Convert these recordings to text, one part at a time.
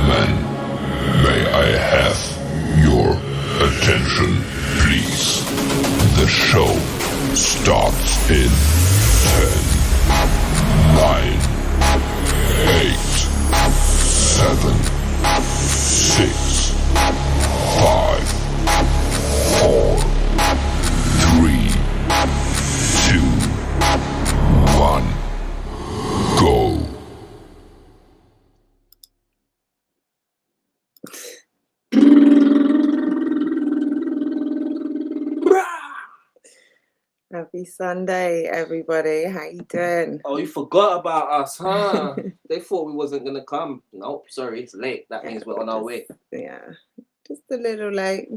gentlemen, may I have your attention, please? The show starts in 10, 9, 8, 7, 6, 5, 4, 3, 2, 1, go. Happy Sunday, everybody. How you doing? Oh, you forgot about us, huh? They thought we wasn't gonna come. Nope, sorry, it's late. That means we're on our way. Yeah, just a little late,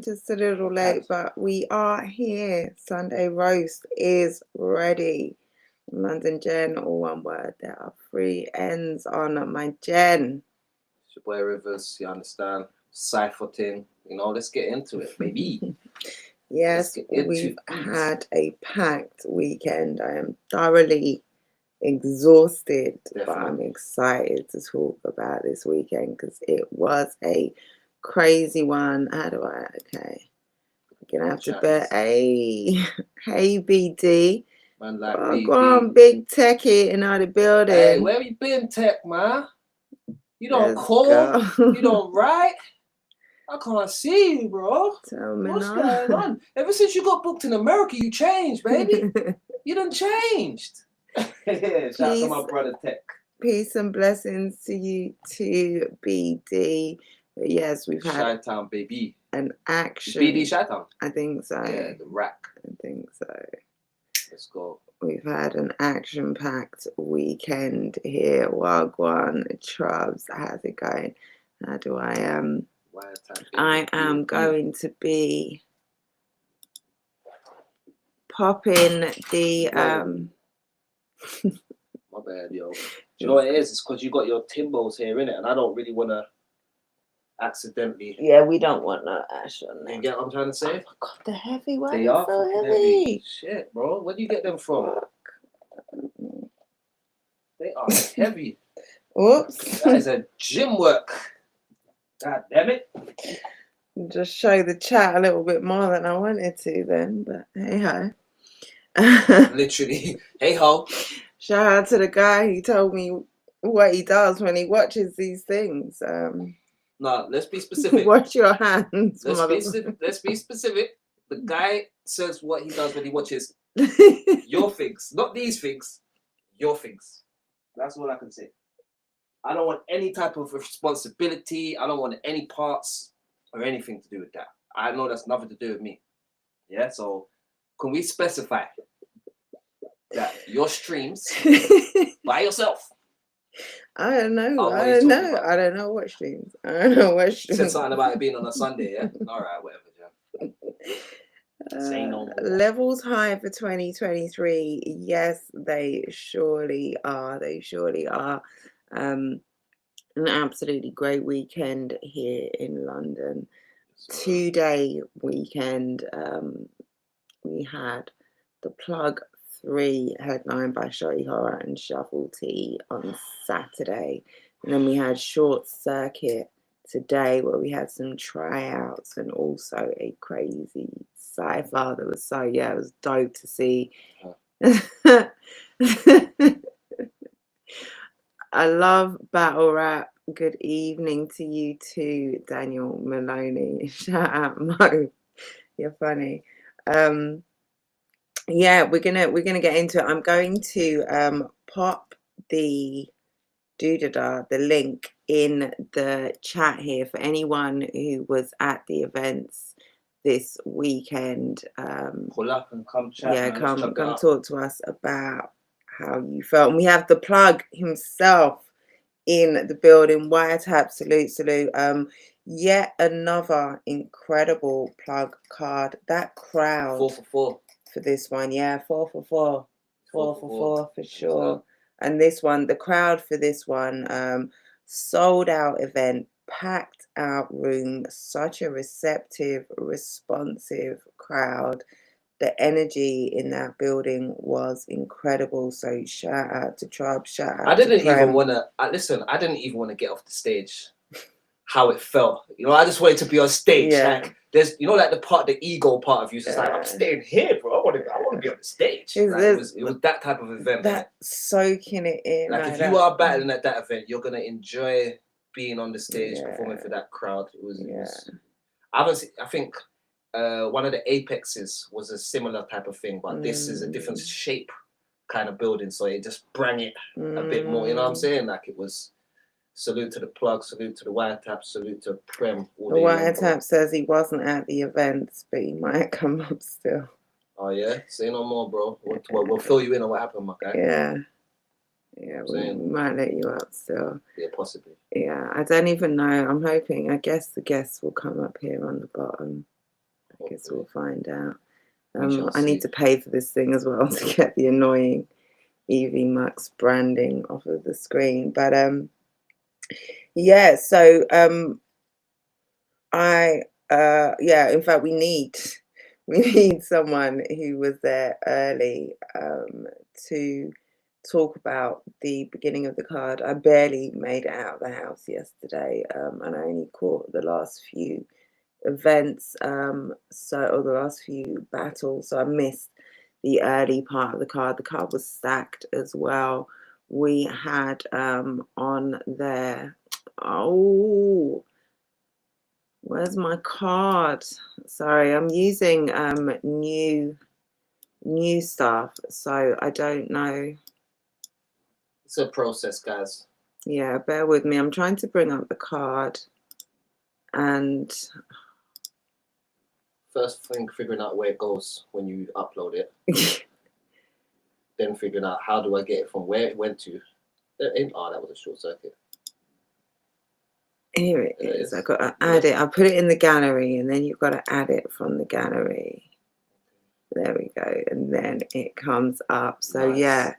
but we are here. Sunday roast is ready. London Jen, all one word. There are 3 N's on my Jen. It's your boy Rivers, you understand? Cypher thing, let's get into it, baby. Yes, we've had a packed weekend. I am thoroughly exhausted, but I'm excited to talk about this weekend because it was a crazy one. Okay. We're gonna have to bear hey BD. Man, like go on, big techie in the building. Hey, where you been, tech, man? You don't call, you don't write. I can't see you, bro. Tell me what's going on? Ever since you got booked in America, you changed, baby. You done changed. Yeah, shout out to my brother Tech. Peace and blessings to you too, BD. But yes, we've had Chi-Town, baby. An action. BD Chi-Town? I think so. Yeah, the rack. I think so. Let's go. We've had an action-packed weekend here. Wagwan, Trubs, how's it going? How do I am going to be popping the My bad, yo. Do you know what it is? It's because you got your Timbos here, innit? And I don't really want to accidentally. Yeah, we don't want no ash on there. You get what I'm trying to say? Oh my God, they're heavy. Why they are so heavy? Shit, bro. Where do you get them from? They are heavy. Oops. That is a gym work. God damn it. Just show the chat a little bit more than I wanted to then, but hey ho. Literally, hey ho. Shout out to the guy who told me what he does when he watches these things. No, let's be specific. Wash your hands. Let's be specific. The guy says what he does when he watches your things, not these things, your things. That's all I can say. I don't want any type of responsibility. I don't want any parts or anything to do with that. I know that's nothing to do with me. Yeah, so can we specify that your streams by yourself? I don't know. I don't know what streams. I don't know what streams. Said something about it being on a Sunday, yeah? All right, whatever, yeah. Say no more. Levels high for 2023. Yes, they surely are. They surely are. An absolutely great weekend here in London. 2-day weekend. We had the Plug 3 headlined by Shotty, Horroh and Shuffle T on Saturday. And then we had Short Circuit today where we had some tryouts and also a crazy Cypher that was it was dope to see. I love battle rap. Good evening to you too, Daniel Maloney. Shout out, Mo. You're funny. Yeah, we're gonna get into it. I'm going to pop the the link in the chat here for anyone who was at the events this weekend. Pull up and come chat. Yeah, come talk to us about how you felt. And we have the Plug himself in the building. Wiretap, salute. Yet another incredible Plug card. That crowd 4 for 4 for this one, yeah, 4 for 4, 4 for 4 for sure. And this one, the crowd for this one, sold out event, packed out room, such a receptive, responsive crowd. The energy in that building was incredible. So shout out to Trub, shout out I didn't to Prem. even want to, listen, I didn't even want to get off the stage. how it felt. You know, I just wanted to be on stage. Yeah. Like there's, you know, like the ego part of you is just like, Yeah. I'm staying here, bro. I want to be on the stage. Like, it was that type of event. That soaking it in. Like if you are battling at that event, you're gonna enjoy being on the stage performing for that crowd. It was I haven't seen, I think one of the Apexes was a similar type of thing, but this is a different shape kind of building, so it just bring it a bit more. You know what I'm saying? Like it was. Salute to the plug, salute to the wiretap, salute to Prem. The wiretap says he wasn't at the events, but he might come up still. Oh yeah, say no more, bro. We'll fill you in on what happened, my guy. Yeah, we might let you up still. Yeah, possibly. Yeah, I don't even know. I'm hoping. I guess the guests will come up here on the bottom. I guess we'll find out. I need to pay for this thing as well to get the annoying Evie Mux branding off of the screen, but yeah, so in fact we need someone who was there early to talk about the beginning of the card. I barely made it out of the house yesterday, and I only caught the last few events, or the last few battles, so I missed the early part of the card. The card was stacked as well. We had on there, where's my card? Sorry, I'm using new stuff, so I don't know. It's a process, guys. Yeah, bear with me. I'm trying to bring up the card, and first thing, figuring out where it goes when you upload it. Then figuring out how do I get it from where it went to. That was a short circuit. Here it is. I got to add it. I put it in the gallery, and then you've got to add it from the gallery. There we go, and then it comes up. So nice. Yeah,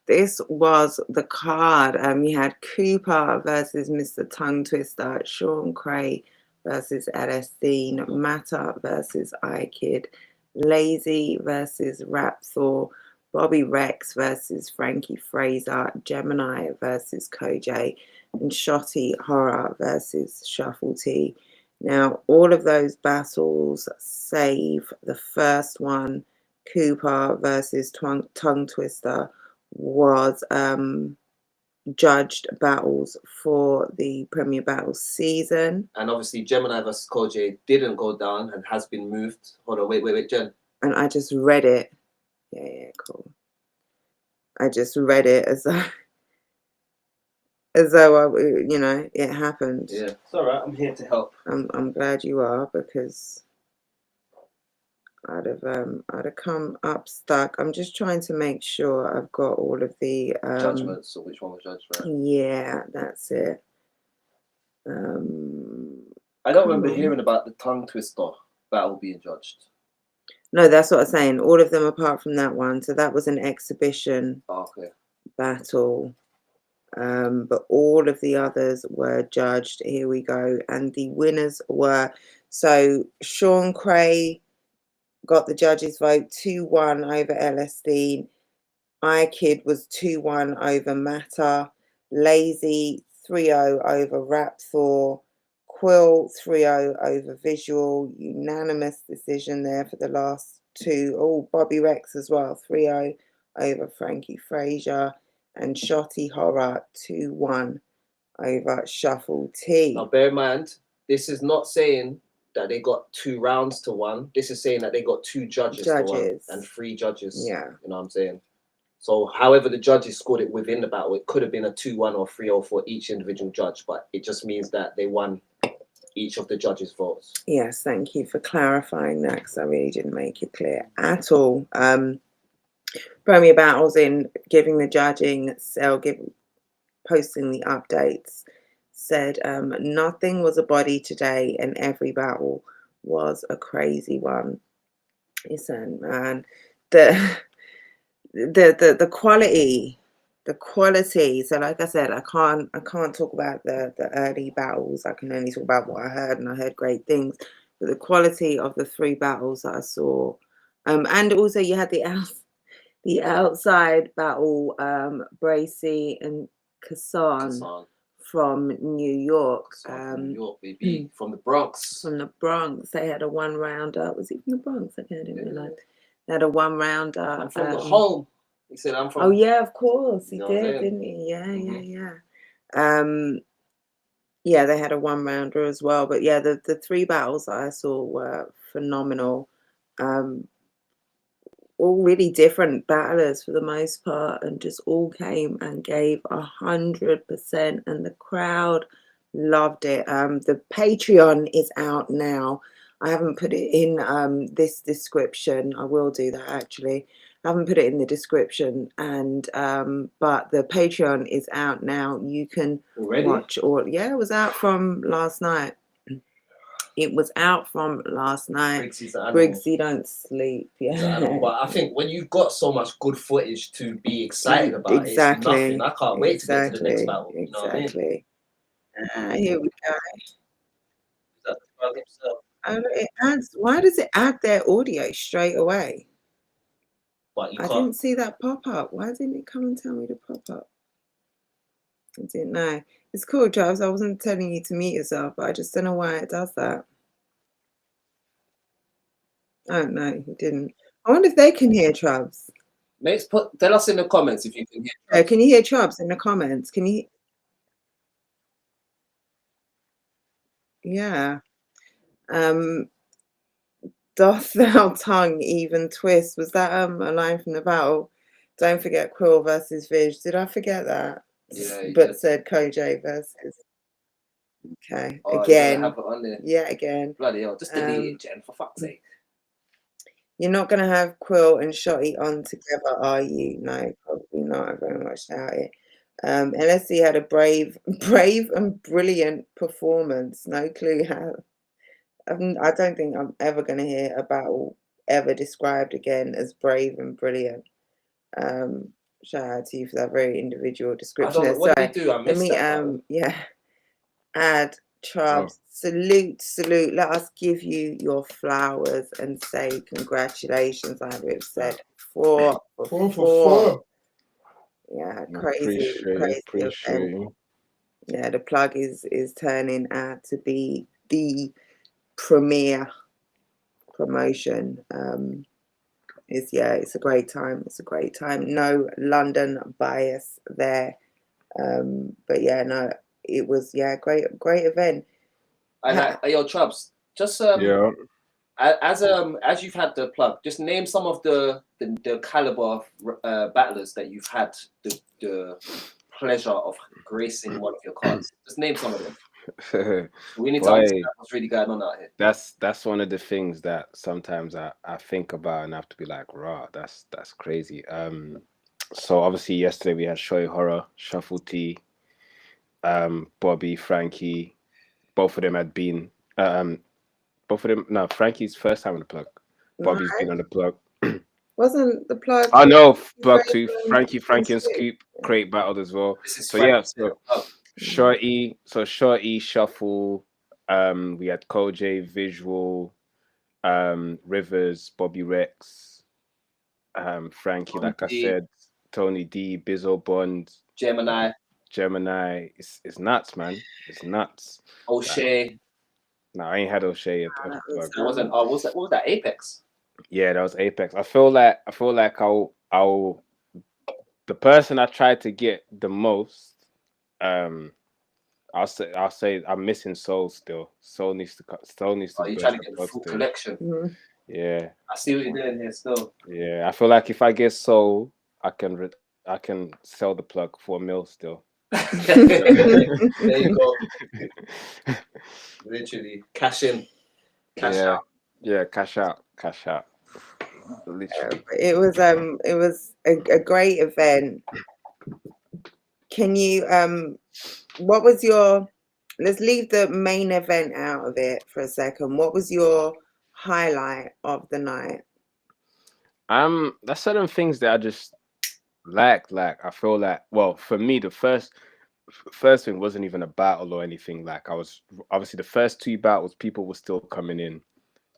this was the card. You had Cooper versus Mr. Tongue Twister, Sean Cray versus LSD, Matter versus iKid, Lazy versus Rapthor, Bobby Rex versus Frankie Fraser, Gemini versus Koj, and Shotty Horroh versus Shuffle T. Now, all of those battles, save the first one, Cooper versus Tongue Twister, was judged battles for the Premier Battles season. And obviously, Gemini versus Koj didn't go down and has been moved. Hold on, wait, Jen. And I just read it. Yeah, cool. I just read it as though it happened. Yeah, it's all right. I'm here to help. I'm glad you are, because I'd have come up stuck. I'm just trying to make sure I've got all of the judgments. So which one was judged, right? Yeah, that's it. I don't remember hearing about the Tongue Twister battle being judged. No, that's what I'm saying. All of them apart from that one. So that was an exhibition battle. But all of the others were judged. Here we go. And the winners were, so Sean Cray got the judges' vote 2-1 over LSD. iKid was 2-1 over Matter. Lazy 3-0 over Rapthor. Quill 3-0 over Visual. Unanimous decision there for the last two. Oh, Bobby Rex as well, 3-0 over Frankie Fraser. And Shotty Horroh 2-1 over Shuffle T. Now bear in mind, this is not saying that they got 2 rounds to 1. This is saying that they got 2 judges to 1 and 3 judges. Yeah. You know what I'm saying? So however the judges scored it within the battle, it could have been a 2-1 or 3-0 for each individual judge, but it just means that they won each of the judges' votes. Yes, thank you for clarifying that, because I really didn't make it clear at all. Premier Battles in giving the judging, posting the updates, said nothing was a body today and every battle was a crazy one. Listen, man, the quality. So like I said, I can't talk about the early battles. I can only talk about what I heard, and I heard great things. But the quality of the 3 battles that I saw, and also you had the outside battle, Bracy and Kassan from New York. New York, baby, from the Bronx. From the Bronx, they had a 1-rounder. Was he from the Bronx? I didn't realize. They had a 1-rounder. I'm from the home. He said, "I'm from." Oh yeah, of course he You know did, didn't he? Yeah. Yeah, they had a 1-rounder as well. But yeah, the 3 battles that I saw were phenomenal. All really different battlers for the most part, and just all came and gave 100%, and the crowd loved it. The Patreon is out now. I haven't put it in this description. I will do that actually. I haven't put it in the description, and but the Patreon is out now. You can watch all. Yeah, it was out from last night. It was out from last night. Briggsy don't sleep. Yeah. But I think when you've got so much good footage to be excited about, it's nothing. I can't wait to get to the next battle. You know what I mean? Here we go. Is that the plug himself? It adds. Why does it add their audio straight away? But you I can't. didn't see that pop up. Why didn't it come and tell me to pop up? I didn't know. It's cool, Travis. I wasn't telling you to mute yourself, but I just don't know why it does that. I don't know. He didn't. I wonder if they can hear Travis. Mates, tell us in the comments if you can hear. Yeah, can you hear Travis in the comments? Can you? Yeah. Doth thou tongue even twist? Was that a line from the battle? Don't forget Quill versus Vij. Did I forget that? Yeah. But said Koj versus. Okay. Oh, again. Have it on there. Yeah, again. Bloody hell. Just delete it, Jen, for fuck's sake. You're not going to have Quill and Shotty on together, are you? No, probably not. I very much doubt it. LSD had a brave and brilliant performance. No clue how. I don't think I'm ever going to hear a battle ever described again as brave and brilliant. Shout out to you for that very individual description. What did we do? I missed that. Yeah. Add Trubs, salute. Let us give you your flowers and say congratulations. I have said 4 for 4. Yeah, crazy. Appreciate you. Yeah, the plug is turning out to be the premier promotion. It's a great time. It's a great time. No London bias there. But yeah, no, it was great event. And yo, Trubs, just as you've had the plug, just name some of the caliber of battlers that you've had the pleasure of gracing one of your cards. Just name some of them. We need to understand what's really going on out here. That's one of the things that sometimes I think about and I have to be like, raw, that's crazy. So obviously yesterday we had Horroh, Shuffle T, Bobby, Frankie. Both of them had been Frankie's first time on the plug. Bobby's been on the plug. Wasn't the plug? Oh no, plug to Frankie and Scoop crate battled as well. Shorty, Shuffle, we had Koj, Visual, Rivers, Bobby Rex, Frankie, like I said, Tony D, Bizzo Bond, Gemini. It's nuts, man. It's nuts. O'Shea. No, I ain't had O'Shea at the plug. That wasn't. Oh, what was that? Apex. Yeah, that was Apex. I feel like I'll the person I tried to get the most. I'll say I'm missing Soul still. Soul needs to. Oh, you're trying to get the full collection. Mm-hmm. Yeah. I see what you're doing here still. Yeah, I feel like if I get Soul, I can sell the plug for $1 million still. There you go. Literally, cash in, cash out. Yeah, cash out. Literally. It was a great event. Can you what was your? Let's leave the main event out of it for a second. What was your highlight of the night? There's certain things that I just like. I feel like, well, for me, the first thing wasn't even a battle or anything. Like, I was obviously the first 2 battles, people were still coming in,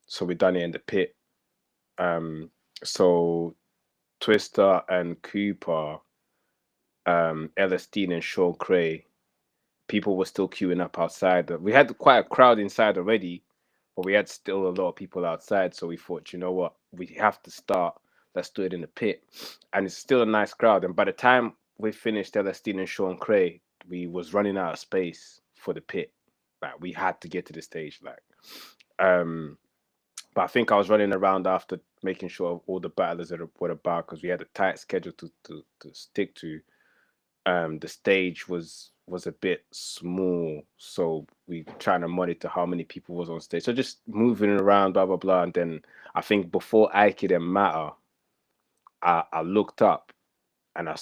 so we done it in the pit. So Twister and Cooper, LSD and Sean Cray, people were still queuing up outside. We had quite a crowd inside already, but we had still a lot of people outside. So we thought, you know what, we have to start. Let's do it in the pit, and it's still a nice crowd. And by the time we finished Celestine and Sean Cray, we was running out of space for the pit. Like we had to get to the stage. Like, but I think I was running around after making sure all the battlers were about because we had a tight schedule to stick to. The stage was a bit small, so we trying to monitor how many people was on stage. So just moving around, blah blah blah. And then I think before Ike didn't matter, I looked up and I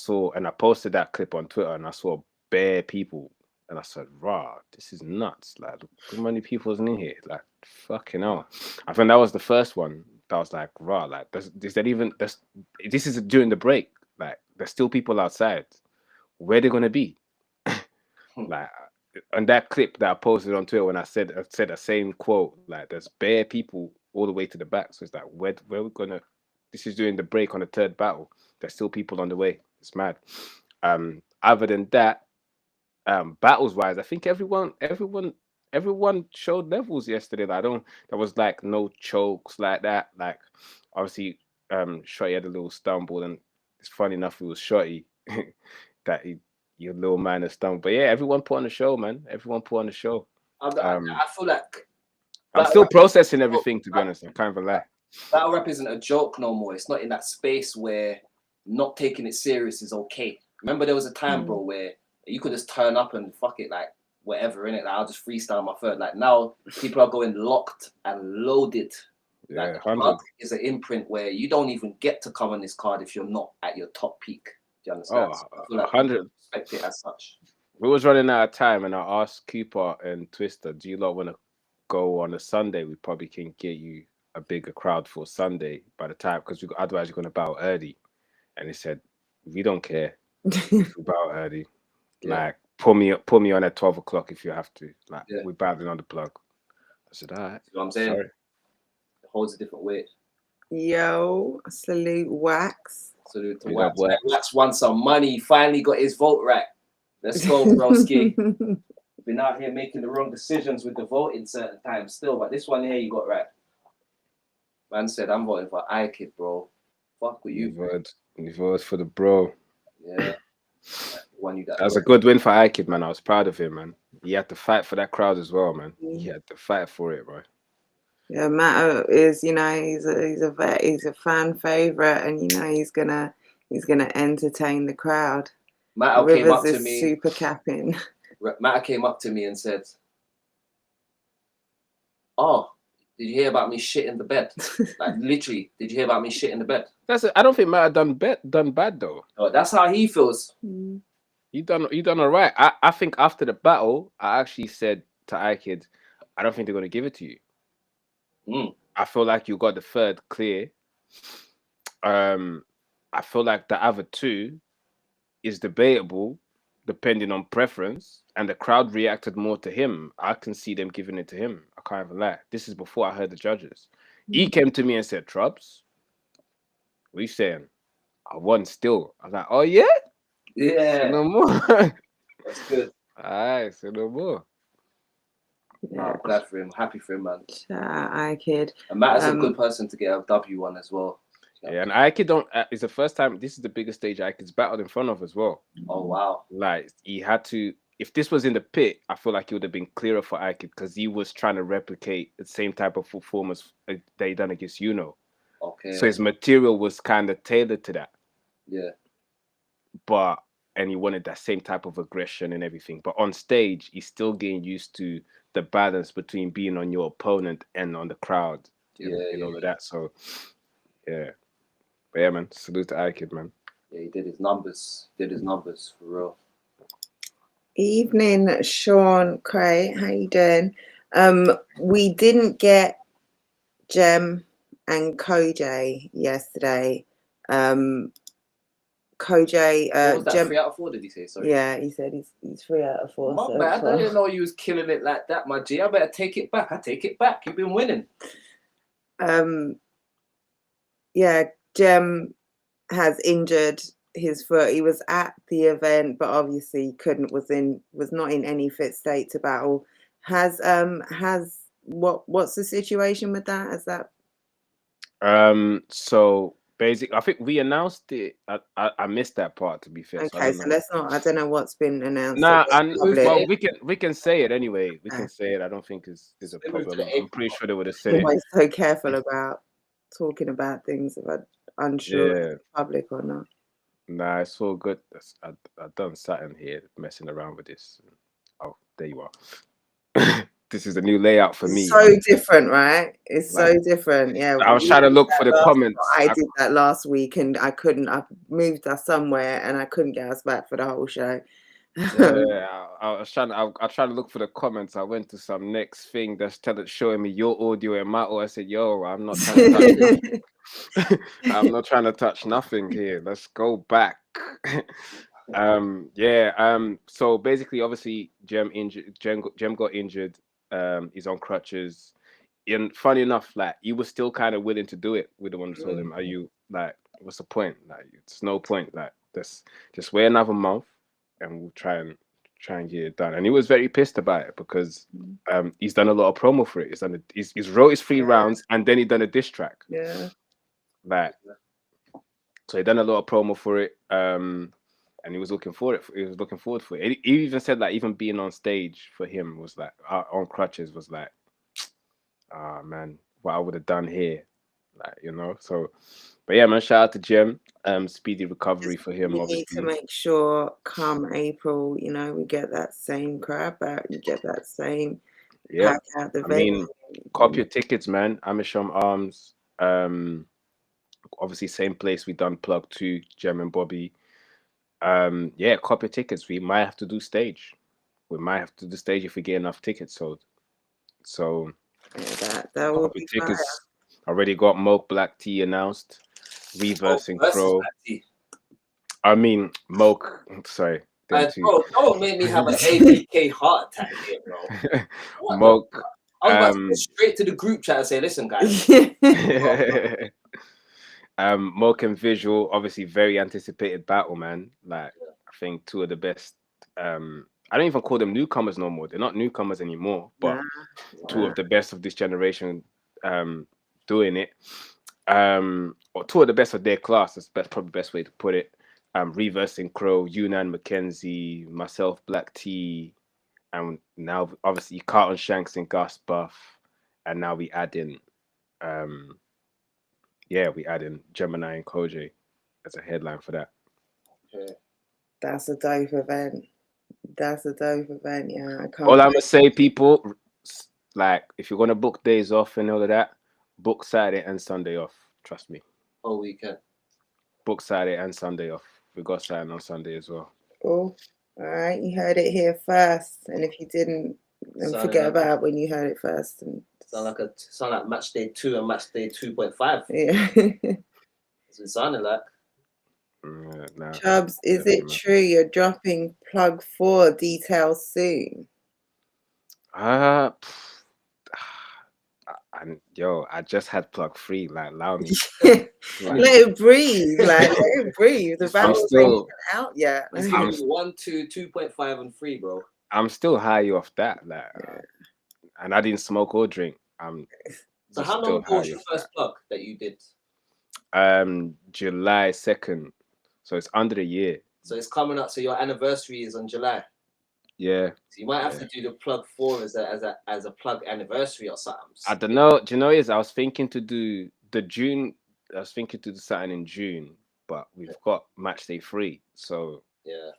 posted that clip on Twitter and I saw bare people and I said, "Rah, this is nuts! Like, look how many people's in here! Like, fucking hell!" I think that was the first one that was like, "Rah, like, this is during the break. Like, there's still people outside. Where they gonna be?" Like, on that clip that I posted on Twitter when I said the same quote, like, there's bare people all the way to the back. So it's like, where we gonna? This is during the break on the third battle. There's still people on the way. It's mad. Other than that, battles wise, I think everyone showed levels yesterday. Like, there was like no chokes like that. Like, obviously, Shotty had a little stumble, and it's funny enough it was Shotty that your little man has stumbled. But yeah, everyone put on the show, man. Everyone put on the show. I feel like I'm still processing everything, to be honest. I can't even lie. battle rap isn't a joke no more. It's not in that space where not taking it serious is okay. Remember, there was a time, bro, where you could just turn up and fuck it, like whatever in it. Like, I'll just freestyle my third. Like now, people are going locked and loaded. Yeah, like, 100. is an imprint where you don't even get to come on this card if you're not at your top peak. Do you understand? Oh, I feel like 100. Respect it as such. We was running out of time, and I asked Cooper and Twister, "Do you lot want to go on a Sunday? We probably can get you a bigger crowd for Sunday by the time, because otherwise you're gonna battle early." And he said, "We don't care if we battle early. Like, put me on at 12 o'clock if you have to. Like, we're battling on the plug." I said, "All right." You know what I'm saying? Sorry. It holds a different weight. Yo, salute Wax. Salute to Big Wax. up Wax. Wax won some money. He finally got his vote right. Let's go, broski. Been out here making the wrong decisions with the voting certain times still, but this one here you got right. Man said, "I'm voting for iKid, bro. Fuck with you." You voted for the bro. Yeah. One you That was a good win for iKid, man. I was proud of him, man. He had to fight for that crowd as well, man. He had to fight for it, bro. Yeah, Matto is, you know, he's a fan favorite, and you know he's gonna entertain the crowd. Matto came up to is me. super capping. Matto came up to me and said, "Oh, did you hear about me shit in the bed?" Like, literally, did you hear about me shit in the bed? I don't think Matt done bad though. Oh, that's how he feels. You done all right. I think after the battle, I actually said to iKid, "I don't think they're gonna give it to you. I feel like you got the third clear. I feel like the other two is debatable depending on preference, and the crowd reacted more to him. I can see them giving it to him. I can't even lie. This is before I heard the judges. He came to me and said, "Trubs, what are you saying? I won still." I was like, "Oh yeah? Yeah. Say no more." That's good. All right, say no more. Yeah. I'm glad for him. Happy for him, man. iKid. And Matt is a good person to get a W on as well. Yeah, and iKid it's the first time. This is the biggest stage iKid's battled in front of as well. Oh wow! Like, he had to. If this was in the pit, I feel like it would have been clearer for iKid because he was trying to replicate the same type of performance they done against Yuno. Okay. So his material was kind of tailored to that. Yeah. And he wanted that same type of aggression and everything. But on stage, he's still getting used to the balance between being on your opponent and on the crowd. And all of that. So, yeah. But yeah, man, salute to iKid, man. Yeah, he did his numbers. For real. Evening, Sean Cray. How you doing? We didn't get Jem and Koj yesterday. Koj, What was that, Jem, 3 out of 4, did he say? Sorry. Yeah, he said he's 3 out of 4. My so bad. far. I didn't know you was killing it like that, my G. I better take it back. I take it back. You've been winning. Yeah, Jem has injured his foot. He was at the event, but obviously was not in any fit state to battle. What's the situation with that? Has that So basically, I think we announced it. I missed that part, to be fair. So I okay? don't So know. let's not. I don't know what's been announced. Nah, Or and Moved to public. well, April. we can say it anyway. We Okay. can say it. I don't think is a They moved to problem. the I'm April pretty one. sure they would have said it. Always so careful about talking about things if I'm unsure if Yeah. it's public or not. Nah, it's all good. I've done something here, messing around with this. Oh, there you are. This is a new layout for me. So different, right? It's so Like, different. Yeah. I was we trying to did look that for the last- comments. I did that last week and I couldn't. I moved us somewhere and I couldn't get us back for the whole show. Yeah, I was trying. I tried to look for the comments. I went to some next thing that's showing me your audio and my audio. I said, "Yo, I'm not trying to touch nothing. I'm not trying to touch nothing here. Let's go back." Yeah. So basically, obviously, Jem got injured. He's on crutches. And funny enough, like he was still kind of willing to do it. With the one who told him, "Are you like? What's the point? Like, it's no point. Like, just wait another month, and we'll try and get it done." And he was very pissed about it because he's done a lot of promo for it. He's wrote his 3 rounds and then he done a diss track. Yeah. Like, so he done a lot of promo for it. And he was looking forward. He was looking forward for it. He even said like even being on stage for him was like on crutches was like, ah man, what I would have done here, like So, but yeah, man, shout out to Jem. Speedy recovery for him. We Obviously, need to make sure come April, we get that same crowd back. You get that same yeah. pack out the I venue. mean, copy your tickets, man. Amisham Arms. Obviously, same place we done Plug 2, Jem and Bobby. Yeah, copy your tickets. We might have to do stage. We might have to do stage if we get enough tickets sold. So yeah, that will copy be tickets. Already got Moke Black Tea announced. Reversing versus Crow. Black Tea. I mean Moke. Sorry, them two. Bro, don't make me have an ABK heart attack here, bro. What the Moke. fuck? I was about to go straight to the group chat and say, listen, guys. Moke and Visual, obviously very anticipated battle, man. Like I think 2 of the best. I don't even call them newcomers no more. They're not newcomers anymore, but 2 of the best of this generation doing it. Or 2 of the best of their class. That's probably the best way to put it. Reversing Crow, Yunan McKenzie, myself, Black T, and now obviously Carlton Shanks and Gus Buff, and now we add in Gemini and Koji as a headline for that. Okay. That's a dope event. Yeah, I can't. All I'm gonna say, people, like if you're gonna book days off and all of that, book Saturday and Sunday off. Trust me. Whole weekend. Book Saturday and Sunday off. We got Saturday on Sunday as well. Oh, all right. You heard it here first, and if you didn't, then forget about when you heard it first. And sound like match day 2 and match day 2.5. Yeah. That's what it sounded like. Nah, Chubbs, is it true you're dropping Plug 4 details soon? And I just had Plug 3. Like, allow me. Let it breathe. Like, let it breathe. The battle's not even out yet. It's giving you 1, 2, 2.5, and 3, bro. I'm still high off that. Like, and I didn't smoke or drink. So how long ago was your first plug that you did? July 2nd. So it's under a year. So it's coming up. So your anniversary is on July. Yeah. So you might have to do the Plug 4 as a plug anniversary or something. I don't know. Do you know I was thinking to do the June. I was thinking to do something in June, but we've got match day 3. So yeah.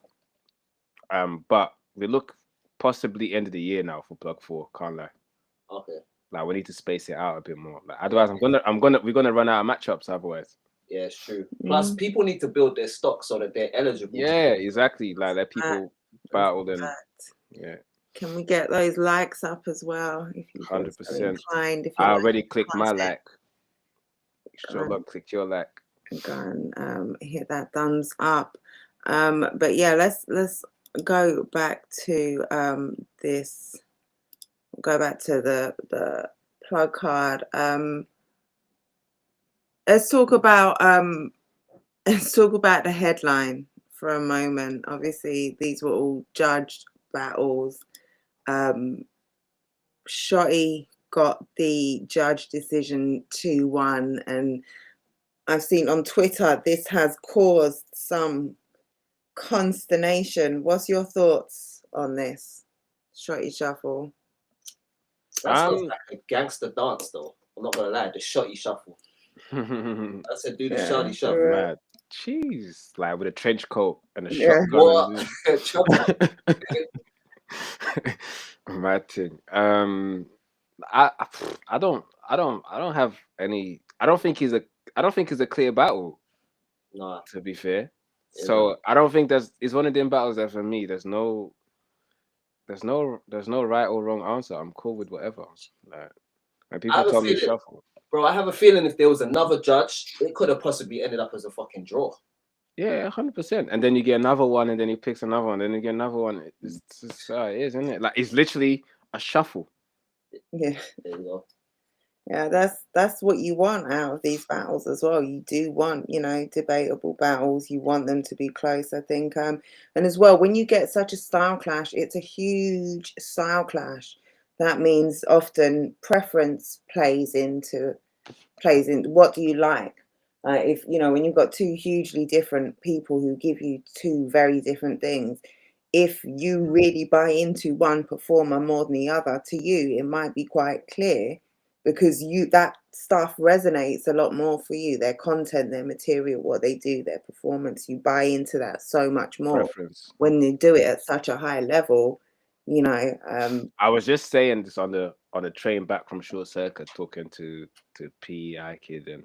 But we look possibly end of the year now for Plug 4. Can't lie. Okay. Like we need to space it out a bit more. Like otherwise, we're gonna run out of matchups otherwise. Yeah, it's true. Plus, people need to build their stock so that they're eligible. Yeah, exactly. Like that people battle them. Yeah. Can we get those likes up as well? If you 100%. inclined, if I already clicked my like. Sure, click your like. Go and hit that thumbs up. But yeah, let's go back to this. Go back to the plug card. Let's talk about let's talk about the headline for a moment. Obviously, these were all judged battles. Shotty got the judge decision 2-1, and I've seen on Twitter this has caused some consternation. What's your thoughts on this Shotty shuffle? That sounds like a gangster dance, though. I'm not gonna lie, the Shotty shuffle. Mad. I said, do the Shotty shuffle. Jeez, like with a trench coat and a Yeah. shotgun. What? Mad thing. I don't have any. I don't think he's a clear battle. Nah. To be fair, so I don't think it's one of them battles that for me there's no right or wrong answer. I'm cool with whatever. Like when people tell me shuffle, bro, I have a feeling if there was another judge, it could have possibly ended up as a fucking draw. Yeah, 100%. And then you get another one, and then he picks another one, then you get another one. It's just how it is, isn't it? Like it's literally a shuffle. Yeah. There you go. Yeah, that's what you want out of these battles as well. You do want, debatable battles. You want them to be close, I think. And as well, when you get such a style clash, it's a huge style clash. That means often preference plays into what do you like. If when you've got two hugely different people who give you two very different things, if you really buy into one performer more than the other, to you it might be quite clear because that stuff resonates a lot more for you. Their content, their material, what they do, their performance, you buy into that so much more Preference. when they do it at such a high level. I was just saying this on the train back from Short Circuit, talking to P, I Kid and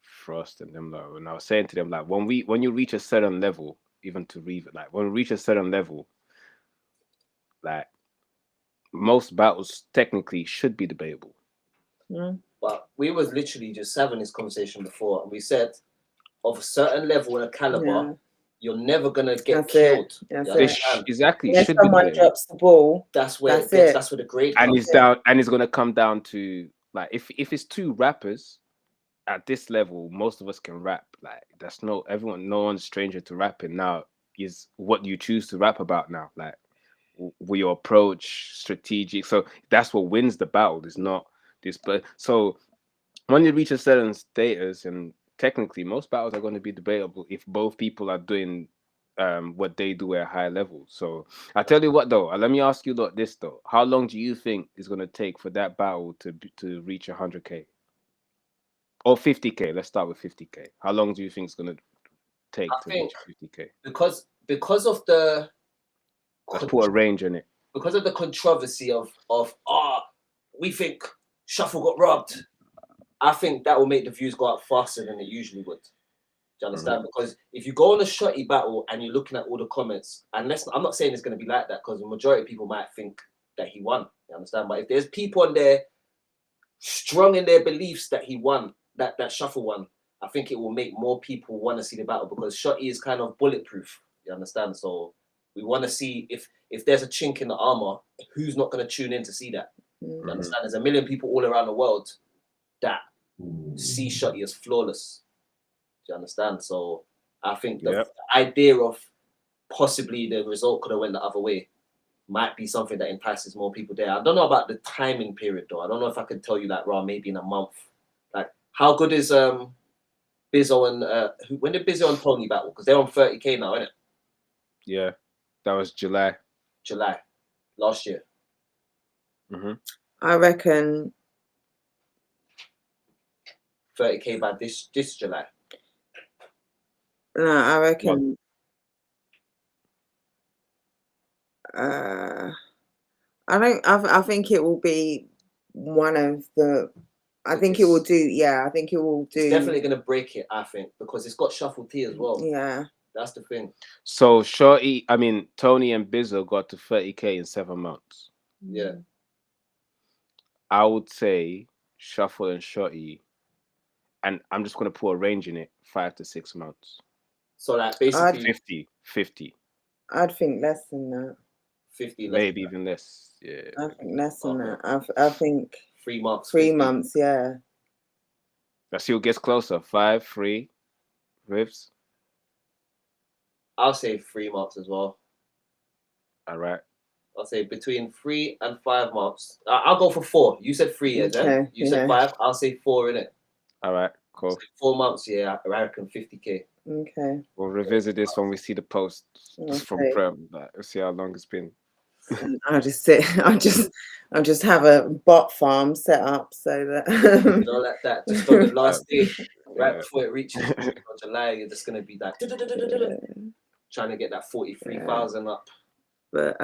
Frost and them, like, and I was saying to them, like, when you reach a certain level, even to Reeve, like when we reach a certain level, like most battles technically should be debatable. But we was literally just having this conversation before, and we said of a certain level and a caliber, you're never gonna get killed. Exactly. If someone drops the ball, that's where that's where the grade and comes it's down, and it's gonna come down to like if it's two rappers at this level, most of us can rap. Like that's no one's stranger to rapping. Now is what you choose to rap about now. Like will your approach strategic? So that's what wins the battle. It's not this, but so when you reach a certain status, and technically most battles are going to be debatable if both people are doing what they do at a high level. So I tell you what though, let me ask you this though: how long do you think it's going to take for that battle to reach 100K or 50K? Let's start with 50K. How long do you think it's going to take to reach 50K? Because of the let's put a range in it. Because of the controversy of we think Shuffle got robbed. I think that will make the views go up faster than it usually would. Do you understand? Because if you go on a Shotty battle and you're looking at all the comments, I'm not saying it's going to be like that because the majority of people might think that he won. You understand? But if there's people on there strong in their beliefs that he won, that Shuffle won, I think it will make more people want to see the battle because Shotty is kind of bulletproof. You understand? So we want to see if there's a chink in the armor, who's not going to tune in to see that? You understand? There's a million people all around the world that see Shotty as flawless. Do you understand? So I think the idea of possibly the result could have went the other way might be something that entices more people there. I don't know about the timing period though. I don't know if I could tell you like, maybe in a month. Like, how good is Bizzo and when did Bizzo and Tony battle? Because they're on 30K now, isn't it? Yeah, that was July last year. I reckon 30K by this July. No, I reckon. I think it will be one of the. I think it will do. Yeah, I think it will do. It's definitely gonna break it. I think because it's got Shuffle T as well. Yeah, that's the thing. So Tony and Bizzo got to 30K in 7 months. Yeah, I would say Shuffle and Shotty, and I'm just gonna put a range in it, 5 to 6 months. So like basically 50. I'd think less than that. 50, maybe even less. Yeah, I think less than that. I think 3 months. 3 months. Yeah. Let's see who gets closer. 5, 3, Rivs. I'll say 3 months as well. All right. I'll say between 3 and 5 months. I'll go for 4. You said 3, yeah, then? Okay, You said 5. I'll say 4, innit? All right. Cool. 4 months, yeah. I reckon 50K. Okay. We'll revisit this when we see the post from Okay. Prem. Like, let's see how long it's been. I'll just sit. I'll just have a bot farm set up so that You know, like that. Just on the last day, right Yeah. before it reaches July, you're just gonna be like trying to get that 43,000 up. But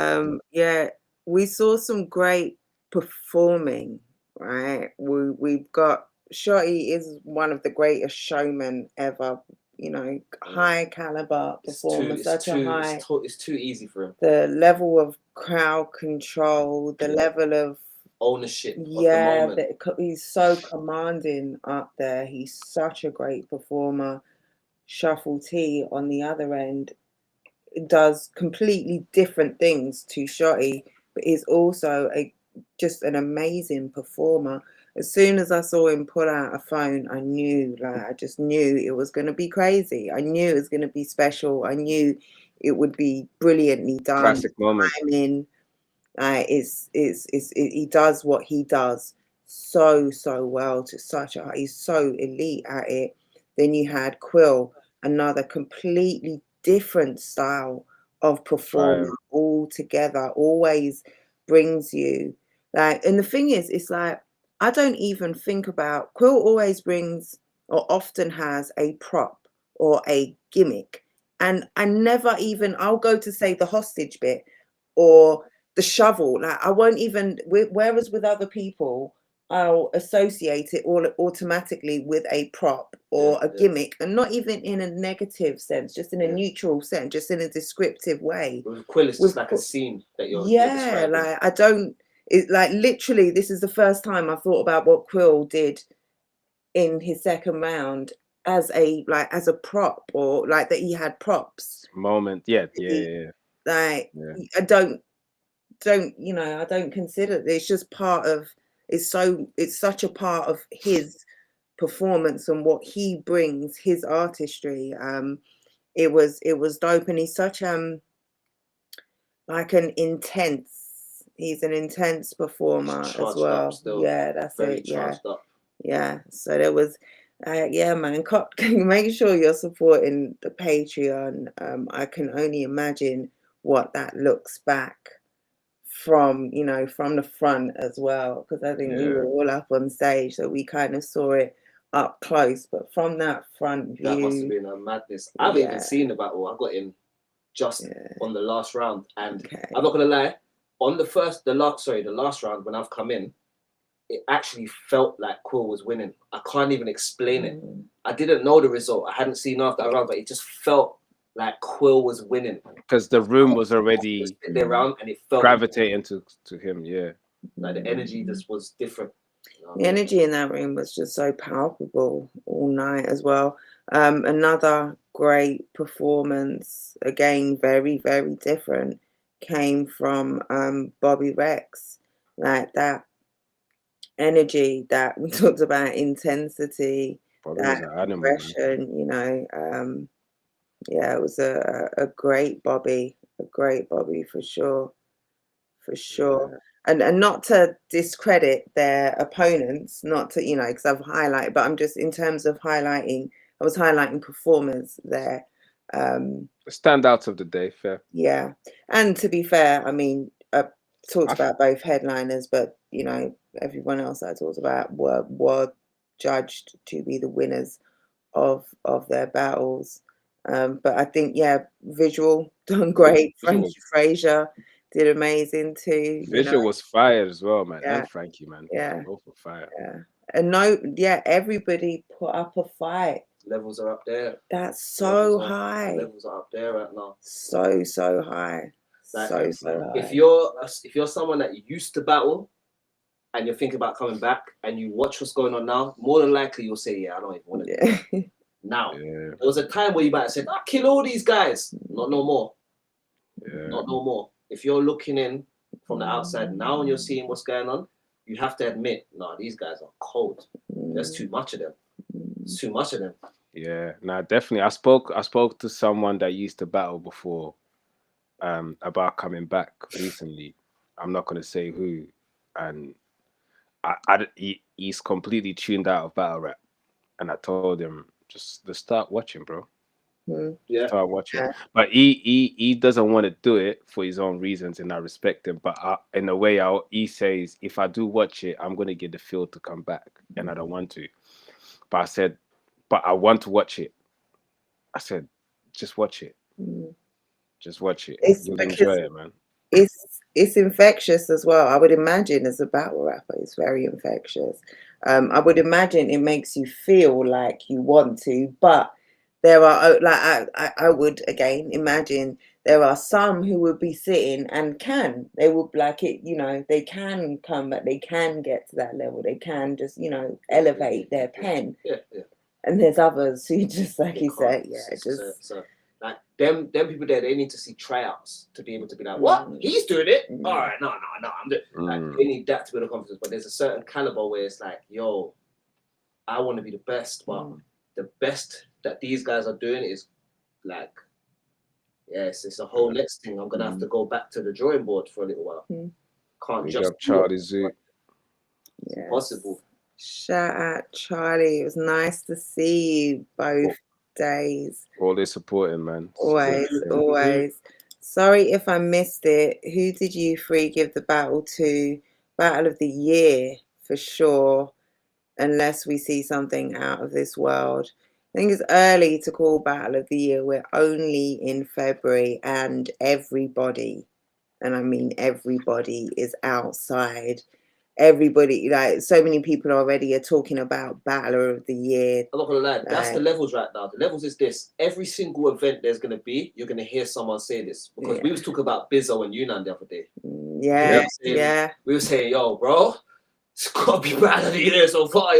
yeah, we saw some great performing, right? We've got Shotty is one of the greatest showmen ever. You know, high caliber performer, It's too easy for him. The level of crowd control, the level of ownership. Yeah, of the moment. He's so commanding up there. He's such a great performer. Shuffle T on the other end does completely different things to Shotty, but is also just an amazing performer. As soon as I saw him pull out a phone, I just knew it was going to be crazy. I knew it was going to be special. I knew it would be brilliantly done. Classic moment. Timing, he does what he does so well he's so elite at it. Then you had Quill, another completely different style of performance altogether, always brings you and the thing is, it's like I don't even think about Quill always brings or often has a prop or a gimmick, and I never even I'll go to say the hostage bit or the shovel, like I won't even whereas with other people I'll associate it all automatically with a prop or a gimmick, and not even in a negative sense, just in a neutral sense, just in a descriptive way. With Quill, it's just like a scene that you're describing. Like I don't like literally this is the first time I thought about what Quill did in his second round as a prop, or like that he had props. Moment. Yeah. Like I don't I don't consider it's just part of it's such a part of his performance and what he brings, his artistry. It was dope, and he's such like he's an intense performer as well. Yeah, that's it. Yeah. So there was yeah, man, make sure you're supporting the Patreon. I can only imagine what that looks back from the front as well, because I think we were all up on stage, so we kind of saw it up close, but from that front view, that must have been a madness. I haven't even seen the battle. I got in just on the last round, and I'm not gonna lie, on the last round when I've come in, it actually felt like Quill was winning. I can't even explain it. I didn't know the result. I hadn't seen after that round, but it just felt like Quill was winning because the room was already around, and it felt gravitating to him. Yeah, like the energy just was different. The energy in that room was just so palpable all night as well. Another great performance, again very very different, came from Bobby Rex. Like that energy that we talked about, intensity, that aggression. Yeah, it was a great Bobby, for sure. And not to discredit their opponents, not to, because I've highlighted, but I'm just in terms of I was highlighting performers there. The standouts of the day, fair. Yeah, and to be fair, I mean, I talked about both headliners, but everyone else I talked about were judged to be the winners of their battles. But I think, Visual done great. Frankie Frazier did amazing too. Visual was fire as well, man. Yeah. And Frankie, man. Yeah. Both were fire. Yeah. And everybody put up a fight. Levels are up there. That's so high. Levels are up there right now. So high. Like, so high. If you're someone that used to battle and you're thinking about coming back and you watch what's going on now, more than likely you'll say, I don't even want to do that. Now, there was a time where you might have said, kill all these guys. Not no more. Not no more. If you're looking in from the outside now and you're seeing what's going on, you have to admit, these guys are cold. There's too much of them. It's too much of them. Yeah, no, definitely. I spoke to someone that used to battle before, about coming back recently. I'm not gonna say who, and he's completely tuned out of battle rap. And I told him just start watching, bro. Mm. Yeah. Start watching. Yeah. But he doesn't want to do it for his own reasons, and I respect him. But in a way, he says if I do watch it, I'm gonna get the feel to come back, and I don't want to. But I said, but I want to watch it. I said, just watch it. Mm. Just watch it. It's You'll because enjoy it, man. it's infectious as well. I would imagine as a battle rapper, it's very infectious. I would imagine it makes you feel like you want to, but there are I would again imagine there are some who would be sitting and they would like it, they can come back, they can get to that level, they can just elevate their pen. Yeah. And there's others who just like you said, So like them people there, they need to see tryouts to be able to be like, what? He's doing it? All right, no, I'm doing. Like they need that to build a confidence. But there's a certain caliber where it's like, yo, I want to be the best, but the best that these guys are doing is like, yes, it's a whole next thing. I'm gonna have to go back to the drawing board for a little while. Can't Big just up Charlie Zoo. yes. Possible. Shout out Charlie. It was nice to see you both days. Always supporting, man. Always. Sorry if I missed it. Who did you three give the battle to? Battle of the year for sure, unless we see something out of this world. I think it's early to call battle of the year. We're only in February, and everybody, and I mean everybody, is outside. Everybody, like so many people already are talking about battler of the year. I'm not gonna lie, that's the levels right now. The levels is this: every single event there's gonna be, you're gonna hear someone say this, because we was talking about Bizzo and Yunnan the other day. We were saying, yo, bro, it's gotta be battler of the year so far,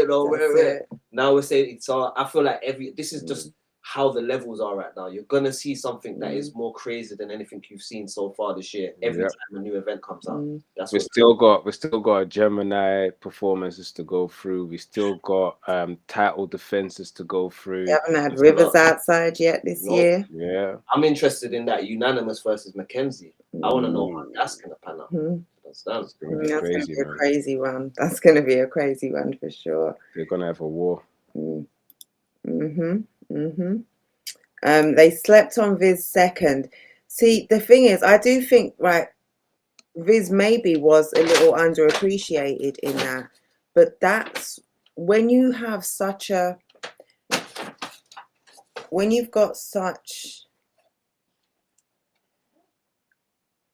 Now we're saying it's all. I feel like this is just how the levels are right now. You're gonna see something that is more crazy than anything you've seen so far this year. Every time a new event comes out, that's we still got Gemini performances to go through. We still got title defenses to go through. You haven't had Rivers outside yet this year. Yeah, I'm interested in that unanimous versus Mackenzie. I want to know how that's gonna pan out. That's gonna be a crazy one. That's gonna be a crazy one for sure. They're gonna have a war. They slept on Viz second. See, the thing is, I do think Viz maybe was a little underappreciated in that, but that's when you have when you've got such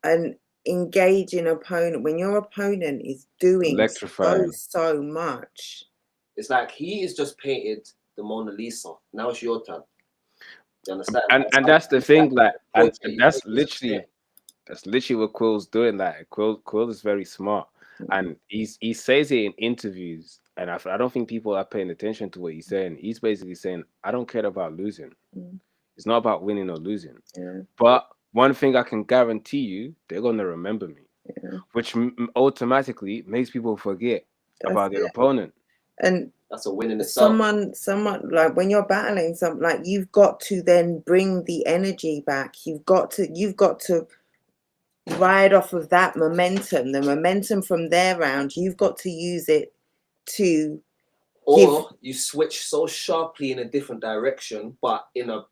an engaging opponent, when your opponent is doing so much. It's like he is just painted the Mona Lisa. Now it's your turn. You understand? And that's the thing, like, and that's literally what Quill's doing. Like, Quill is very smart, and he says it in interviews, and I don't think people are paying attention to what he's saying. He's basically saying, I don't care about losing. It's not about winning or losing. But one thing I can guarantee you, they're gonna remember me, which automatically makes people forget about their opponent. And that's a win in itself. Someone like when you're battling something, like you've got to then bring the energy back. You've got to ride off of that momentum, the momentum from their round. You've got to use it to. Or you switch so sharply in a different direction, but in a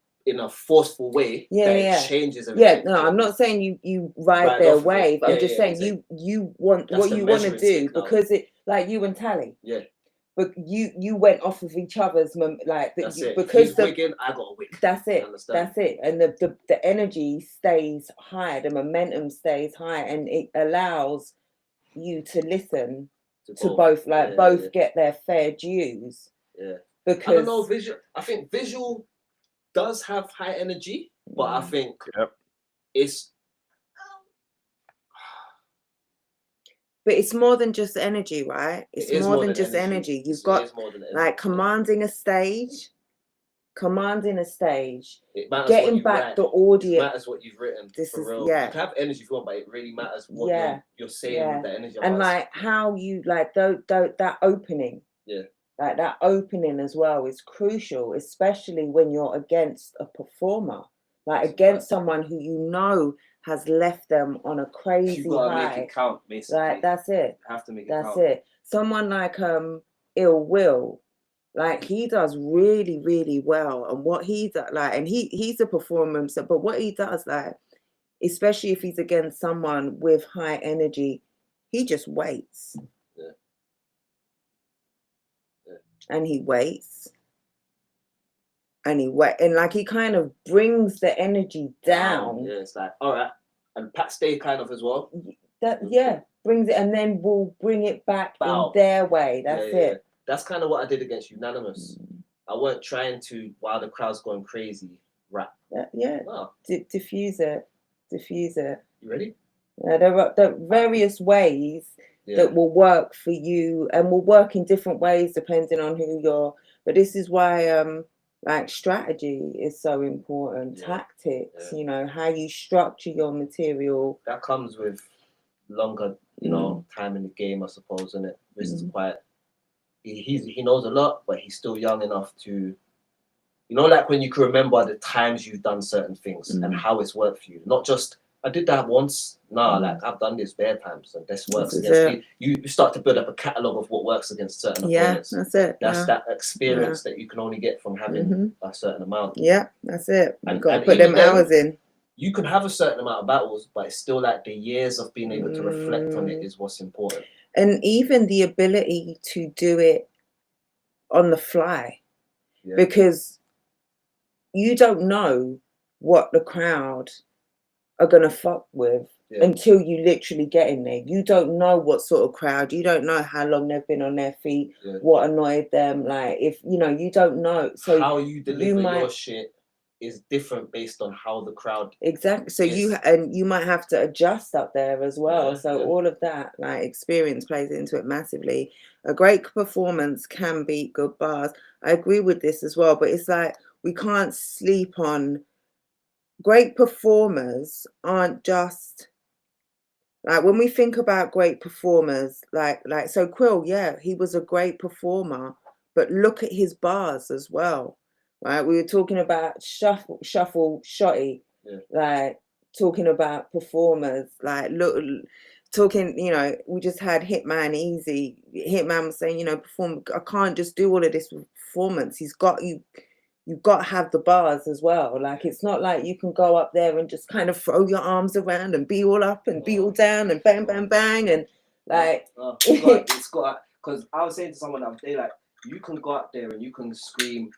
forceful way that it changes everything. No, I'm not saying you ride their wave. I'm just saying you want what you want to do because it, like you and Tally. Yeah. But you went off of each other's because he's wigging, I got a wig. That's it. That's it. And the energy stays high, the momentum stays high, and it allows you to listen to both, both get their fair dues. Yeah. Because I don't know, I think visual does have high energy, but I think it's. But it's more than just energy, right? It's more than just energy. You've got like commanding a stage, getting back the audience. It matters what you've written. This is real. You can have energy if you want, but it really matters what you're saying with the energy. And like how you like that opening. Yeah. Like that opening as well is crucial, especially when you're against a performer, like against someone who you know has left them on a crazy You gotta high. make it count, basically. Like that's it. You have to make it That's count. it. Someone like Ill Will, like he does really, really well, and what he does, like, and he's a performer himself, but what he does, like, especially if he's against someone with high energy, he just waits. Yeah. And he waits. And and like he kind of brings the energy down. Yeah, it's like, all right. And Pat stay kind of as well. Brings it, and then we'll bring it back in their way. That's it. That's kind of what I did against Unanimous. I weren't trying to, while the crowd's going crazy, rap. Diffuse it. You ready? There are various ways that will work for you, and will work in different ways depending on who you're. But this is why like strategy is so important. Tactics, you know, how you structure your material. That comes with longer, you know, time in the game, I suppose, isn't it? Riz is quite. He knows a lot, but he's still young enough to, you know, like when you can remember the times you've done certain things and how it's worked for you. Not just I did that once. Nah, like I've done this bare times and this works against me. You start to build up a catalogue of what works against certain opponents. That's it. That's that experience that you can only get from having a certain amount. Yeah, that's it. You've got to put them hours in. You can have a certain amount of battles, but it's still like the years of being able to reflect on it is what's important. And even the ability to do it on the fly, because you don't know what the crowd are gonna fuck with until you literally get in there. You don't know what sort of crowd. You don't know how long they've been on their feet. What annoyed them. Like, if you know, you don't know. So how you deliver your shit is different based on how the crowd. Exactly. So you might have to adjust up there as well. All of that, like, experience plays into it massively. A great performance can beat good bars. I agree with this as well, but it's like we can't sleep on great performers. Aren't just like, when we think about great performers, like so Quill, he was a great performer, but look at his bars as well. Right, we were talking about shuffle, Shotty, like talking about performers, like talking. You know, we just had Hitman Easy. Hitman was saying, you know, I can't just do all of this with performance. You've got to have the bars as well. Like, it's not like you can go up there and just kind of throw your arms around and be all up and be all down and bang, bang, bang, and like. It's got, because I was saying to someone the other day, like, you can go up there and you can scream,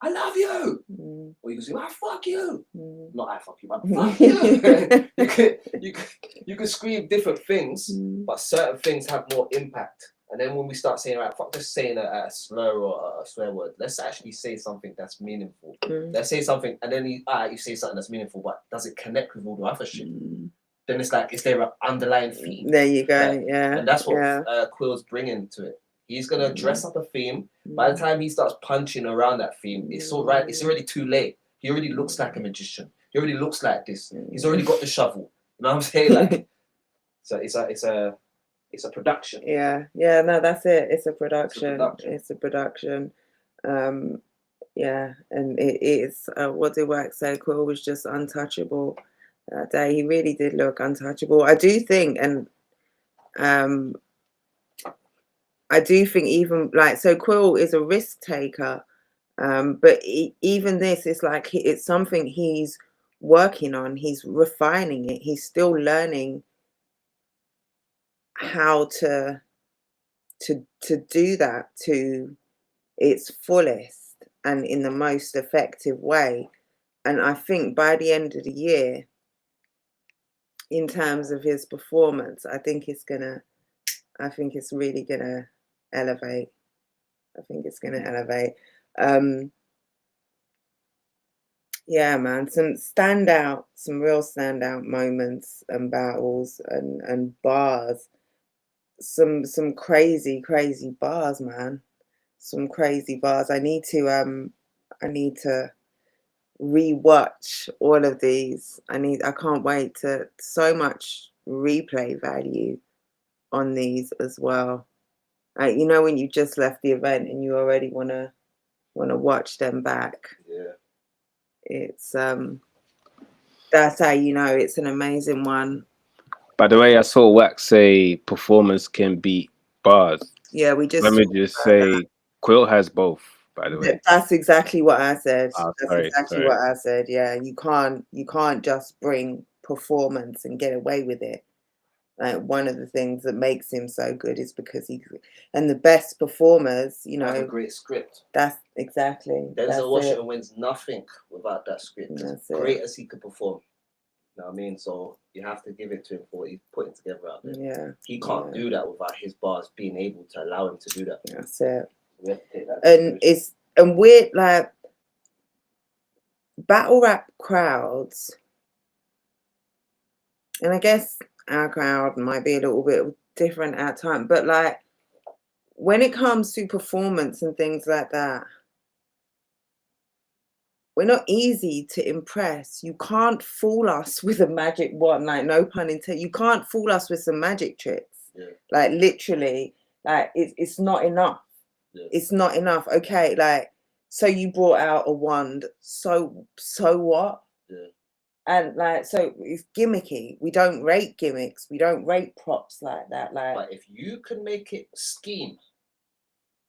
I love you, or you can say, I fuck you. Not I fuck you, but fuck you. you can scream different things, but certain things have more impact. And then when we start saying, right, fuck just saying a slur or a swear word, let's actually say something that's meaningful. Let's say something, and then you say something that's meaningful, but does it connect with all the other shit? Then it's like, is there an underlying theme? There you go, And that's what Quill's bringing to it. He's gonna dress up a theme. By the time he starts punching around that theme, it's all right. It's already too late. He already looks like a magician. He already looks like this. He's already got the shovel. You know what I'm saying? Like, so it's a production. No, that's it. It's a production. It's a production. And it is. What did Wax say? Quill was just untouchable that day. He really did look untouchable. I do think, and I do think, even like, so Quill is a risk taker, but even this is like, it's something he's working on. He's refining it. He's still learning how to do that to its fullest and in the most effective way. And I think by the end of the year, in terms of his performance, I think it's really gonna elevate. I think it's gonna elevate. Yeah, man, some real standout moments and battles and bars. Some crazy bars, man. Some crazy bars. I need to rewatch all of these. I can't wait to, so much replay value on these as well. Like, you know, when you just left the event and you already wanna watch them back. Yeah. It's that's how you know it's an amazing one. By the way, I saw Wax say performance can beat bars. Yeah, we just Let me talked just about that. say Quill has both, by the way. That's exactly what I said. Oh, That's sorry, exactly sorry. what I said. Yeah, you can't just bring performance and get away with it. Like, one of the things that makes him so good is because and the best performers, you Have a know, great script. that's exactly that's Denzel it. Washington wins nothing without that script. That's Great it. as he could perform. You know what I mean? So you have to give it to him for what he's putting together out there. Yeah, He can't yeah. do that without his bars being able to allow him to do that. That's it. We have to take that And consideration. we're like battle rap crowds, and I guess our crowd might be a little bit different at times, but like when it comes to performance and things like that, we're not easy to impress. You can't fool us with a magic wand, like, no pun intended. You can't fool us with some magic tricks. Yeah. Like, literally, like it's not enough. Yeah. It's not enough. Okay, like, so you brought out a wand. So what? Yeah. And like, so it's gimmicky. We don't rate gimmicks. We don't rate props like that. Like, But if you can make it scheme,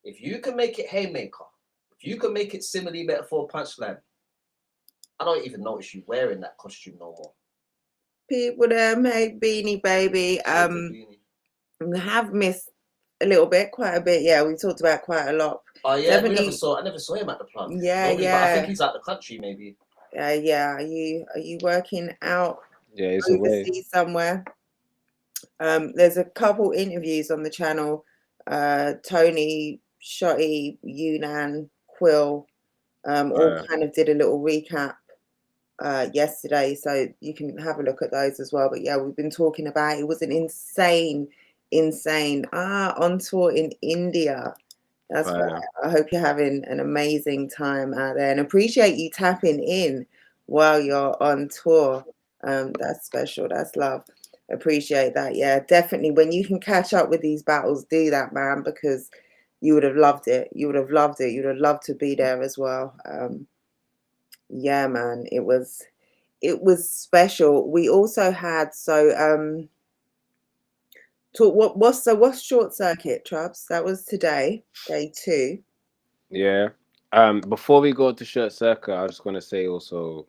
if you can make it haymaker, if you can make it simile metaphor punchline, I don't even notice you wearing that costume no more. people them, hey Beanie Baby, Beanie. have missed a little bit, quite a bit. Yeah, we talked about quite a lot. Oh yeah, Definitely. I never saw him at the plant. Yeah, Nobody, yeah. But I think he's out the country maybe. Yeah. Are you working out Yeah, it's away. overseas somewhere? There's a couple interviews on the channel. Tony, Shotty, Yunan, Quill, all kind of did a little recap yesterday, so you can have a look at those as well. But yeah, we've been talking about it was an insane on tour in India. That's right. I hope you're having an amazing time out there and appreciate you tapping in while you're on tour. That's special. That's love. Appreciate that. Yeah, definitely. When you can catch up with these battles, do that, man, because you would have loved it. You would have loved it. You would have loved to be there as well. Yeah, man, it was special. We also had what's Short Circuit, Trubs? That was today, day 2. Yeah. Before we go to Short Circuit, I just want to say also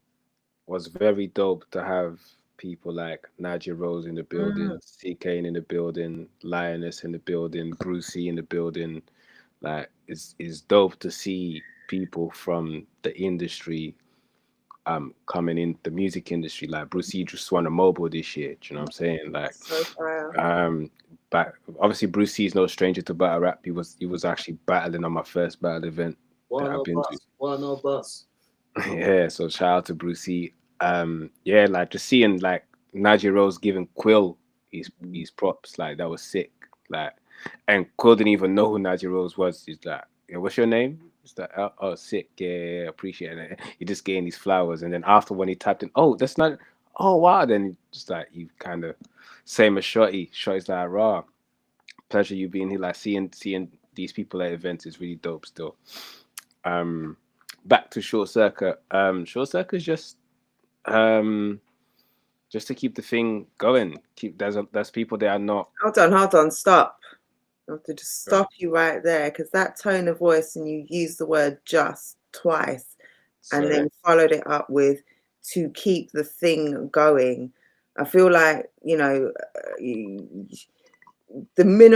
was very dope to have people like Nadia Rose in the building, CK in the building, Lioness in the building, Brucey in the building. Like it's dope to see people from the industry coming in the music industry. Like Brucey just won a mobile this year. Do you know what I'm saying? Like So fire. but obviously Brucey is no stranger to battle rap. He was actually battling on my first battle event that I've been to. No bus. Yeah, so shout out to Brucey. Yeah, like just seeing like Nadia Rose giving Quill his props, like that was sick. Like, and Quill didn't even know who Nadia Rose was. He's like, yeah, what's your name? He's like, oh, sick, yeah, appreciate it. He just getting these flowers, and then after when he tapped in, oh, that's not, oh wow, then just like you kind of same as Shotty. Shotty's like, raw, pleasure you being here. Like seeing these people at events is really dope still. Back to Short Circuit. Short Circuit is just to keep the thing going. There's people that are not. Hold on, stop. I have to just stop you right there, because that tone of voice, and you used the word just twice, and then followed it up with to keep the thing going. I feel like, you know,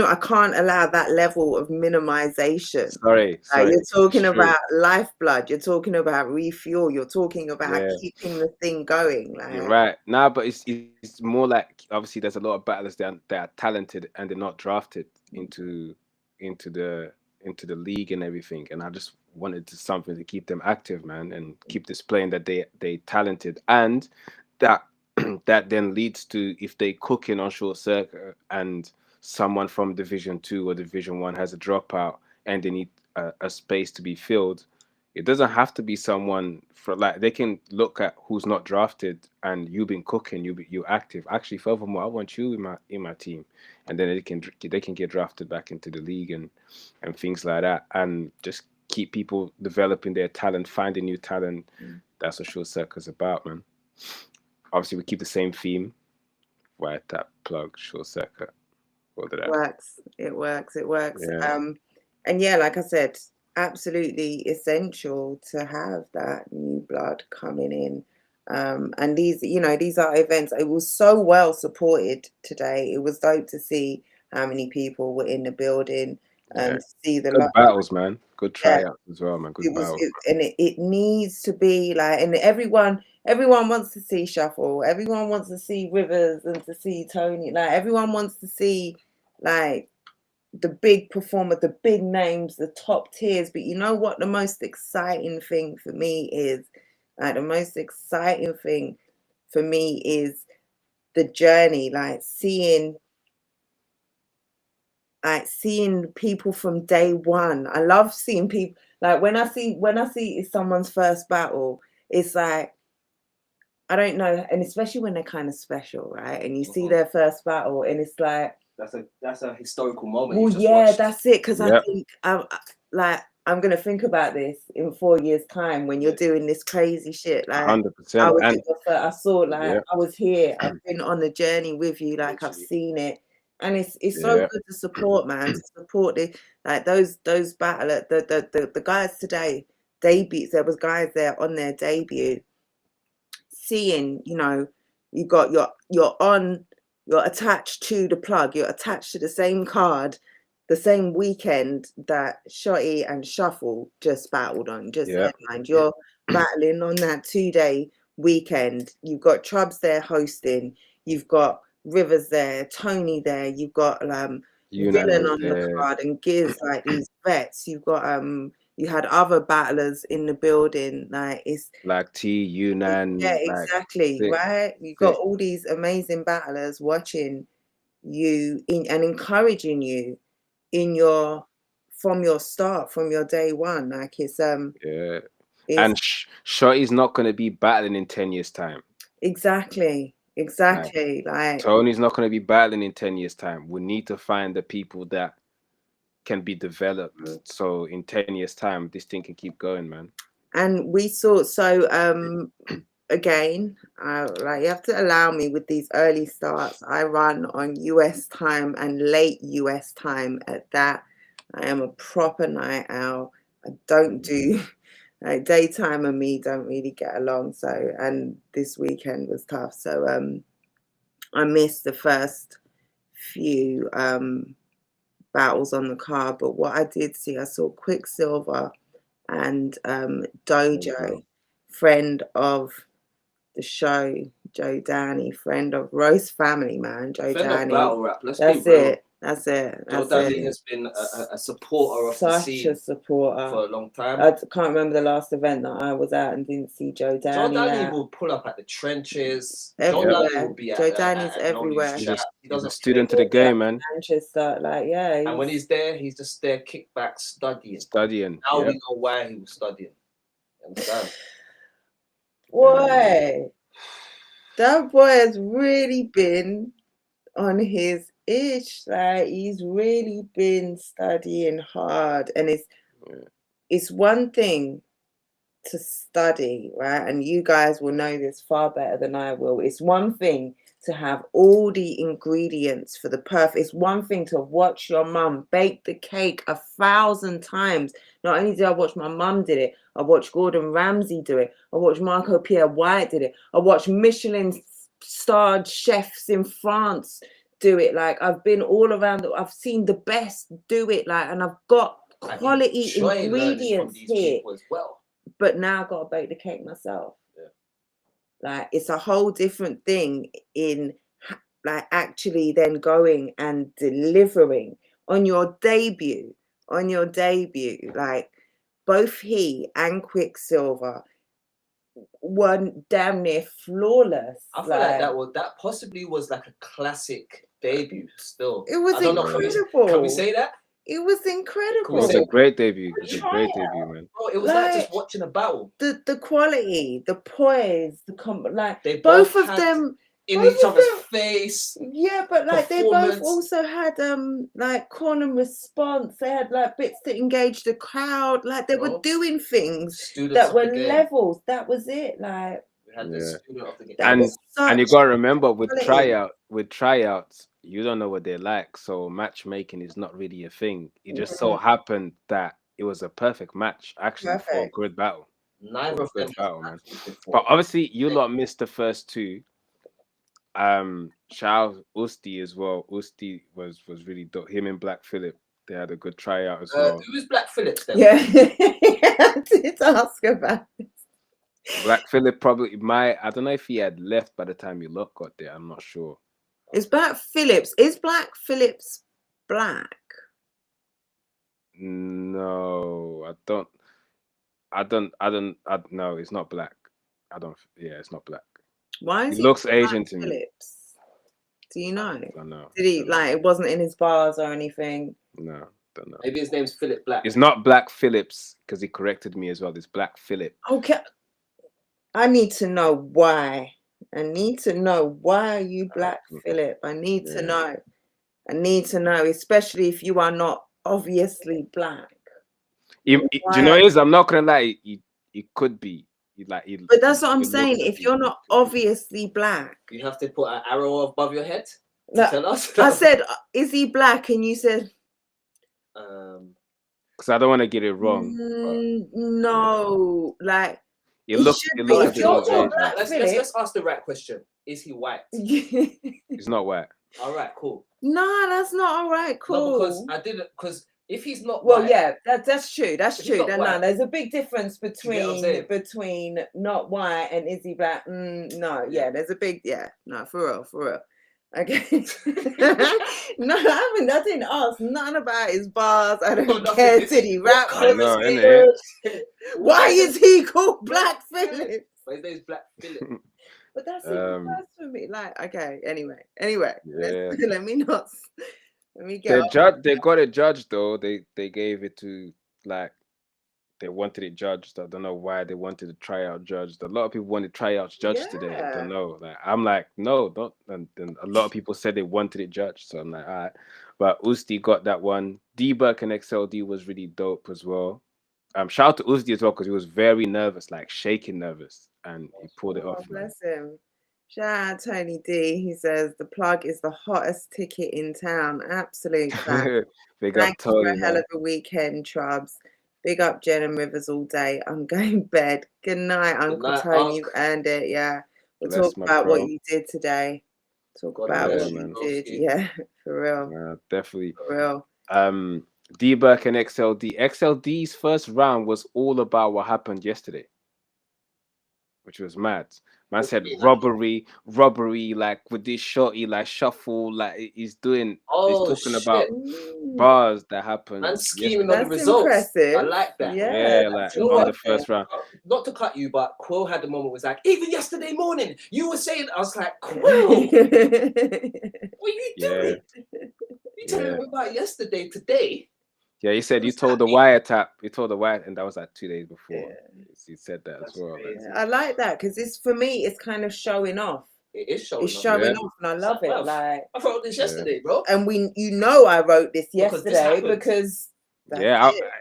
I can't allow that level of minimization. Sorry. You're talking about lifeblood. You're talking about refuel. You're talking about keeping the thing going. Like, you're right. Nah, but it's more like obviously there's a lot of battlers that are talented and they're not drafted into the league and everything. And I just wanted something to keep them active, man, and keep displaying that they talented, and that that then leads to, if they cook in on Short Circuit and someone from Division 2 or Division 1 has a dropout and they need a space to be filled, it doesn't have to be someone for like they can look at who's not drafted and you've been cooking, you're active. Actually, furthermore, I want you in my team, and then they can get drafted back into the league and things like that, and just keep people developing their talent, finding new talent. That's what Short Circuit's about, man. Obviously, we keep the same theme. Right, that plug, Short Circuit. What did that? It works. Yeah. And yeah, like I said, absolutely essential to have that new blood coming in. And these are events. It was so well supported today. It was dope to see how many people were in the building and to see the good battles, man. Good tryouts as well, man. Good battles. It needs to be like, and everyone wants to see Shuffle. Everyone wants to see Rivers and to see Tony. Like everyone wants to see like the big performer, the big names, the top tiers. But you know what? The most exciting thing for me is the journey, like seeing people from day one. I love seeing people, like when I see it's someone's first battle, it's like, I don't know, and especially when they're kind of special, right? And you see their first battle, and it's like that's a historical moment. Well, yeah, that's it. Because I think I'm gonna think about this in 4 years' time when you're doing this crazy shit. Like 100%. I saw, like I was here. I've been on the journey with you. Like I've seen it, and it's so good to support, man. To support it, like those battler the guys today debuts. There was guys there on their debut. Seeing, you got you're attached to the plug. You're attached to the same card, the same weekend that Shotty and Shuffle just battled on, headlined. You're battling on that 2-day weekend. You've got Trubs there hosting. You've got Rivers there, Tony there. You've got Villain on the card and Giz, like these vets. You've got you had other battlers in the building, like it's like T, Yunan. Yeah, exactly, right? You've got all these amazing battlers watching you and encouraging you from your start, from your day one. Like it's and Shotty's not going to be battling in 10 years' time. Exactly. Like Tony's not going to be battling in 10 years' time. We need to find the people that can be developed, so in 10 years' time this thing can keep going, man. And we saw again, like you have to allow me with these early starts. I run on US time and late US time at that. I am a proper night owl. I don't do like daytime, and me don't really get along. So, and this weekend was tough. So I missed the first few battles on the card, but what I did see, I saw Quicksilver and Dojo, friend of the show, Joe Danny, friend of Roast Family, man. Joe Danny. Battle rap. That's it. Joe Danny has been a supporter of the scene. Such a supporter for a long time. I can't remember the last event that I was at and didn't see Joe Danny. Joe Danny will pull up at the trenches. Everywhere. Joe Danny will be Joe Danny's everywhere. He's a student to the game, man. Manchester, and when he's there, he's just there, kick back, studying. Now we know why he was studying. You understand? Boy, that boy has really been on his ish. Like he's really been studying hard, and it's one thing to study, right? And you guys will know this far better than I will. It's one thing to have all the ingredients for the perfect. It's one thing to watch your mum bake the cake 1,000 times. Not only did I watch my mum did it, I watched Gordon Ramsay do it. I watched Marco Pierre White did it. I watched Michelin-starred chefs in France do it. Like I've been all around. I've seen the best do it. Like, and I've got quality ingredients here. As well. But now I've got to bake the cake myself. Like it's a whole different thing in like actually then going and delivering on your debut. Like both he and Quicksilver were damn near flawless. I feel like that possibly was like a classic debut still. It was incredible. Can we say that? It was It incredible. was a great debut. It was a Try great it debut, man. Bro, it was like just Like, watching a battle. the quality, the poise, like They both both of had them in both each of other's them- face. Yeah, but like they both performance. also had like call and response. They had like bits to engage the crowd. Like they were Bro, doing things students that of were the game. levels. That was it. Like We had the Yeah. student of the game. that And was and you such gotta remember with quality. tryouts, you don't know what they're like. So matchmaking is not really a thing. It just so Mhm. happened that it was a perfect match actually for a Perfect. good battle. Neither of Good them battle, has man. matched before. But obviously you lot missed the first two. Shout out Usti as well. Usti was really dope. Him and Black Phillip, they had a good tryout as well. Who was Black Phillips then? Yeah, I did ask about it. Black Phillip probably I don't know if he had left by the time you lot got there. I'm not sure. Is Black Phillips? Is Black Phillips black? No, no, it's not black. It's not black. Why He is he looks called Asian Black to me. Phillips? Do you know? I don't know. Did he Don't know. like it wasn't in his bars or anything? No, don't know. Maybe his name's Philip Black. It's not Black Phillips because he corrected me as well. It's Black Phillip. Okay. I need to know why. I need to know why are you Black Phillip? I need to know. I need to know, especially if you are not obviously black. Do you know what it is? I'm not gonna lie. He could be. But that's what I'm saying. If you're not obviously black, You have to put an arrow above your head to No, tell us. I said, is he black? And you said, because I don't want to get it wrong. no, like It it looks. should It be. looks If a you're little not Asian. black, let's ask the right question. Is he white? He's not white. All right, cool. No, that's not all right. Cool. No, because if he's not well, white, yeah, that's true. That's if he's true. not No, white, there's a big difference you get what I'm saying? between not white and is he black? No, yeah, there's a big no, for real. Okay. No, I didn't ask none about his bars. I don't care. Did he rap? What No, is innit? it? Why is he called Black Phillip? But his name's Black Phillip. But that's even worse for me. Like, okay, anyway. Yeah. Let me get They got it judged though. They gave it to they wanted it judged. I don't know why they wanted the tryout judged. A lot of people wanted tryouts judged today. I don't know. I'm like, no, don't. And a lot of people said they wanted it judged. So I'm like, all right. But Usti got that one. D-Burke and XLD was really dope as well. Shout out to Usti as well because he was very nervous, like shaking nervous, and he pulled it off. Bless him. Shout out Tony D. He says the plug is the hottest ticket in town. Absolute fact. Big Thank up you Tony, for a hell man. of a weekend, Trubs. Big up Jen and Rivers all day. I'm going bed. Good night, Uncle Tony. You've earned it. Yeah. We'll talk about what you did today. Talk about what you did. Yeah, for real. Yeah, definitely. For real. D-Burke and XLD. XLD's first round was all about what happened yesterday, which was mad. Man said robbery, like with this shorty, like shuffle, like he's doing. He's talking about bars that happened. And scheming on the results. Impressive. I like that. Yeah, like on the first round. Not to cut you, but Quill had the moment was like, even yesterday morning, you were saying. I was like, Quill, what are you doing? You telling me about yesterday, today. Yeah, he said you told the wiretap. You told the wire, and that was like 2 days before. He said that as well. I like that because it's for me. It's kind of showing off. It is showing. It's showing off, and I love it. Like I wrote this yesterday, bro. And I wrote this yesterday because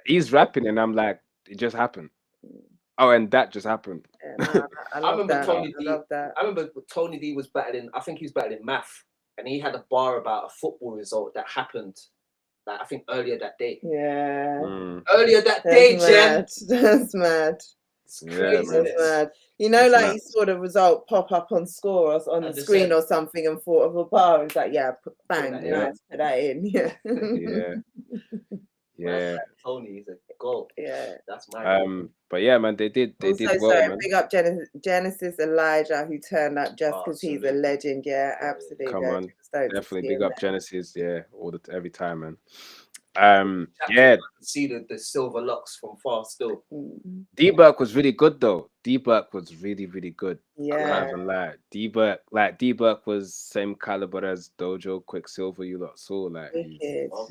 he's rapping, and I'm like, it just happened. Oh, and that just happened. Yeah, I love that. Tony D, I love that. I remember Tony D was battling. I think he was battling math, and he had a bar about a football result that happened. Like I think earlier that day. Yeah. Earlier that day, Jen. That's mad. It's crazy. That's mad. You know, like you saw the result pop up on score or on the screen or something and thought of a bar. It's like, bang, nice, put that in. Yeah. Yeah. Tony is a goal. Yeah. That's my but yeah, man, they did well, man. Big up Genesis Elijah who turned up just because he's a legend. Yeah, absolutely. Come on. Definitely big up Genesis, every time, man. Yeah, I can see the silver locks from far still. D-Burke was really good though. D-Burke was really, really good. I Yeah. can't even lie. D-Burke was same caliber as Dojo, Quicksilver. You lot saw like Wicked. he was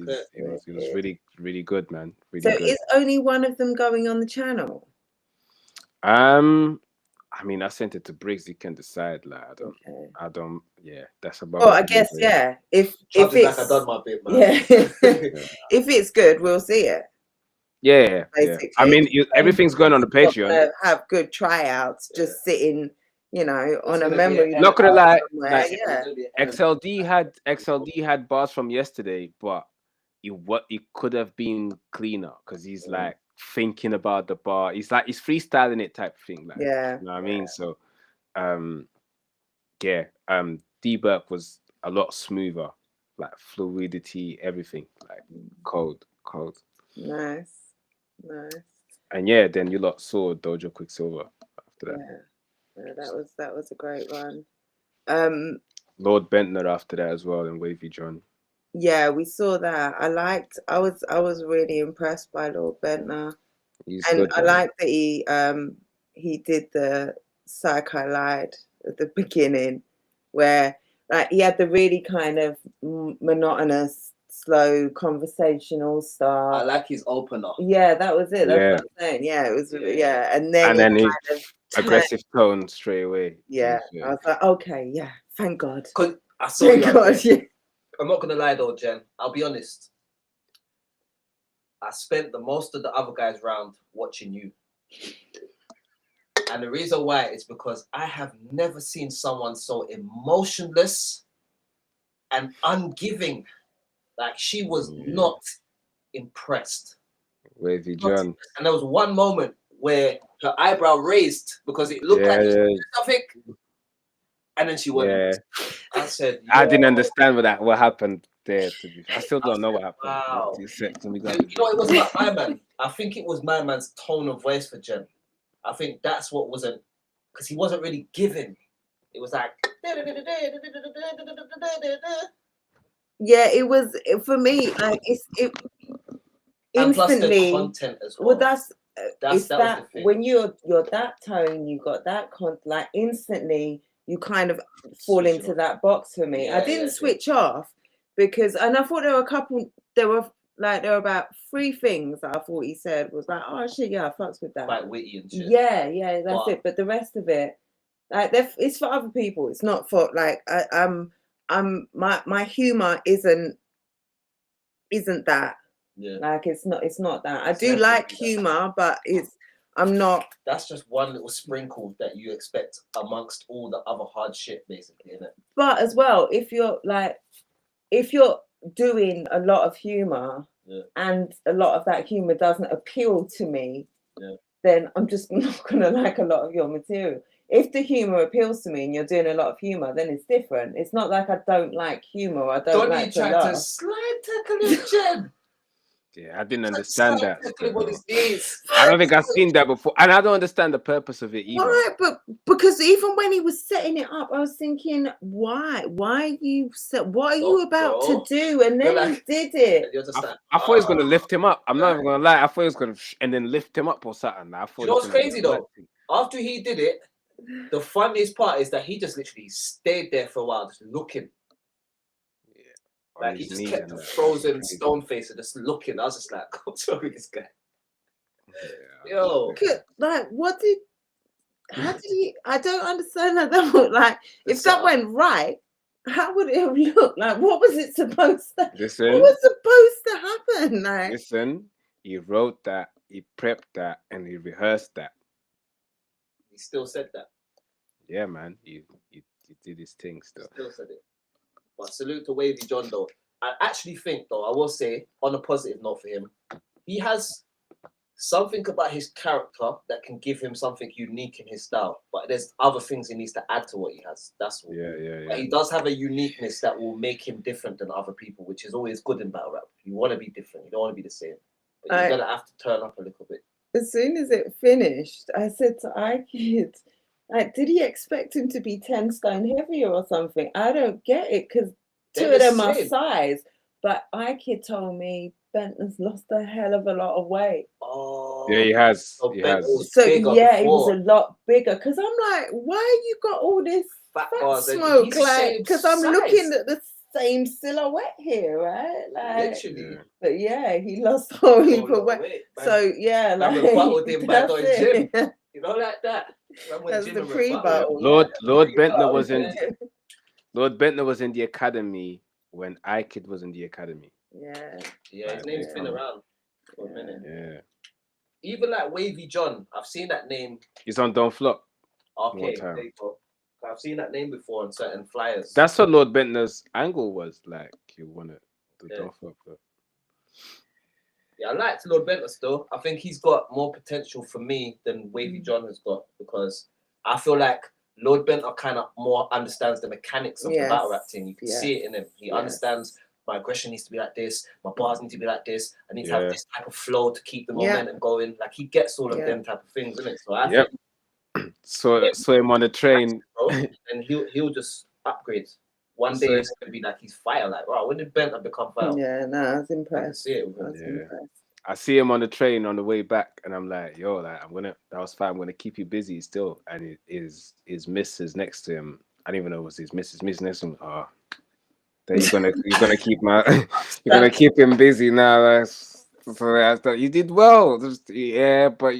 Wicked. really, really good, man. Really So good. is only one of them going on the channel? I mean, I sent it to Briggs. He can decide. Like, Okay. I don't. Yeah, that's about. Oh, I guess yeah. If If it's like I done my bit, man. yeah, if it's good, we'll see it. Yeah. Basically, I mean, everything's going on the Not Patreon. gonna have good tryouts, just sitting, you know, on a gonna be memory. an Not gonna lie, somewhere, like, yeah. XLD had bars from yesterday, but it could have been cleaner because he's like thinking about the bar. He's freestyling it type of thing. Like, Yeah. you know what I mean? So, D-Burke was a lot smoother, like fluidity, everything, like cold. Nice. And yeah, then you lot saw Dojo Quicksilver after that. Yeah, that was a great one. Lord Bentner after that as well, and Wavy John. Yeah, we saw that. I was really impressed by Lord Bentner. He's And good, I man. like that he did the Psych I Lied at the beginning, where like he had the really kind of monotonous, slow conversational start. I like his opener. Yeah, that was it. That's Yeah. what I'm saying. Yeah, it was. Yeah. Yeah, and then he kind of aggressive tone straight away. Yeah, I was like, okay, yeah, thank God. Cause I saw Thank you. God. Yeah. I'm not gonna lie though, Jen. I'll be honest. I spent the most of the other guys round watching you. And the reason why is because I have never seen someone so emotionless and ungiving. Like she was not impressed. Wavy John. And there was one moment where her eyebrow raised because it looked like she did something. And then she went. Yeah. I said, I didn't understand what happened there. I still don't know what happened. wow. You You know what it was about my man? I think it was my man's tone of voice for Jen. I think that's what wasn't, because he wasn't really giving. It was like, Yeah, it was for me. Like and plus the instantly. content as well. Well, that's was the thing. when you're that tone, you got that like instantly. You kind of fall Switch into off. that box for me. I didn't switch off because, and I thought there were about 3 things that I thought he said was like, oh shit, yeah, I fucks with that. Quite witty and shit. Yeah, that's it. But the rest of it, like, it's for other people. It's not for like my humor isn't that. Yeah. Like it's not that. I do like humor, but I'm not. That's just one little sprinkle that you expect amongst all the other hard shit, basically, isn't it? But as well, if you're doing a lot of humor and a lot of that humor doesn't appeal to me, then I'm just not gonna like a lot of your material. If the humor appeals to me and you're doing a lot of humor, then it's different. It's not like I don't like humor. I don't like to laugh. To slide tackle it, Jen. Yeah, I didn't understand that. I don't think I've seen that before, and I don't understand the purpose of it either. Right, but because even when he was setting it up, I was thinking, why? What are you about to do? And then he did it. I thought he was going to lift him up. I'm not even going to lie. I thought he was going to and then lift him up or something. I thought. You know what's crazy though? After he did it, the funniest part is that he just literally stayed there for a while, just looking. Like he just kept a frozen stone face and just looking. I was just like, what's wrong with this guy? Yeah. Yo. Like, how did he? I don't understand that. Like, if that went right, how would it have looked? Like, what was it supposed to? Listen, what was supposed to happen? Like, listen, he wrote that, he prepped that, and he rehearsed that. He still said that. Yeah, man, he did his thing still. Still said it. But salute to Wavy John though. I actually think though, I will say on a positive note for him, he has something about his character that can give him something unique in his style. But there's other things he needs to add to what he has. That's all. Yeah. But he does have a uniqueness that will make him different than other people, which is always good in battle rap. You want to be different. You don't want to be the same. But you're gonna have to turn up a little bit. As soon as it finished, I said to iKid, like, did he expect him to be 10 stone heavier or something? I don't get it because 2 of them are size. But iKid told me Bentner's lost a hell of a lot of weight. Oh, Yeah, he has. so He Ben has. was So bigger yeah, he was before. a lot bigger. Because I'm like, why you got all this Fat fat bars, and smoke? he's the Like, same because I'm size. looking at the same silhouette here, right? Like, Literally. Yeah. but yeah, he lost a whole heap Oh, of weight. man. So yeah, Man like rebutted him by that's going it. gym. You know, like that. Man went That's gym the and rebutted. Yeah. pre-battle. Lord Yeah. Bentner was in. Yeah. Lord Bentner was in the academy when iKid was in the academy. Yeah. Yeah, his Like, name's yeah. been around for a minute. Yeah. Even like Wavy John, I've seen that name. He's on Don't Flop. Okay, time. there you go. I've seen that name before on certain flyers. That's what Lord Bentner's angle was. Like, he wanted the Yeah. Don't Flop. But Yeah, I liked Lord Bentner still. I think he's got more potential for me than Wavy John has got, because I feel like Lord Bentner kind of more understands the mechanics of the battle rap thing. You can see it in him. He understands my aggression needs to be like this, my bars need to be like this, I need to have this type of flow to keep the momentum going. Like, he gets all of them type of things, isn't it? So I think so him on the train, bro, and he'll just upgrade. One day it's gonna be like he's fire. Like, wow, when did Bentner become fire? Yeah, no, I was I can impressed. see it with I him. was impressed. I see him on the train on the way back, and I'm like, yo, like that was fine. I'm gonna keep you busy still. And his missus next to him, I don't even know it was his missus next to him. Oh, then you're gonna keep you're gonna keep him busy now. You did well. Yeah, but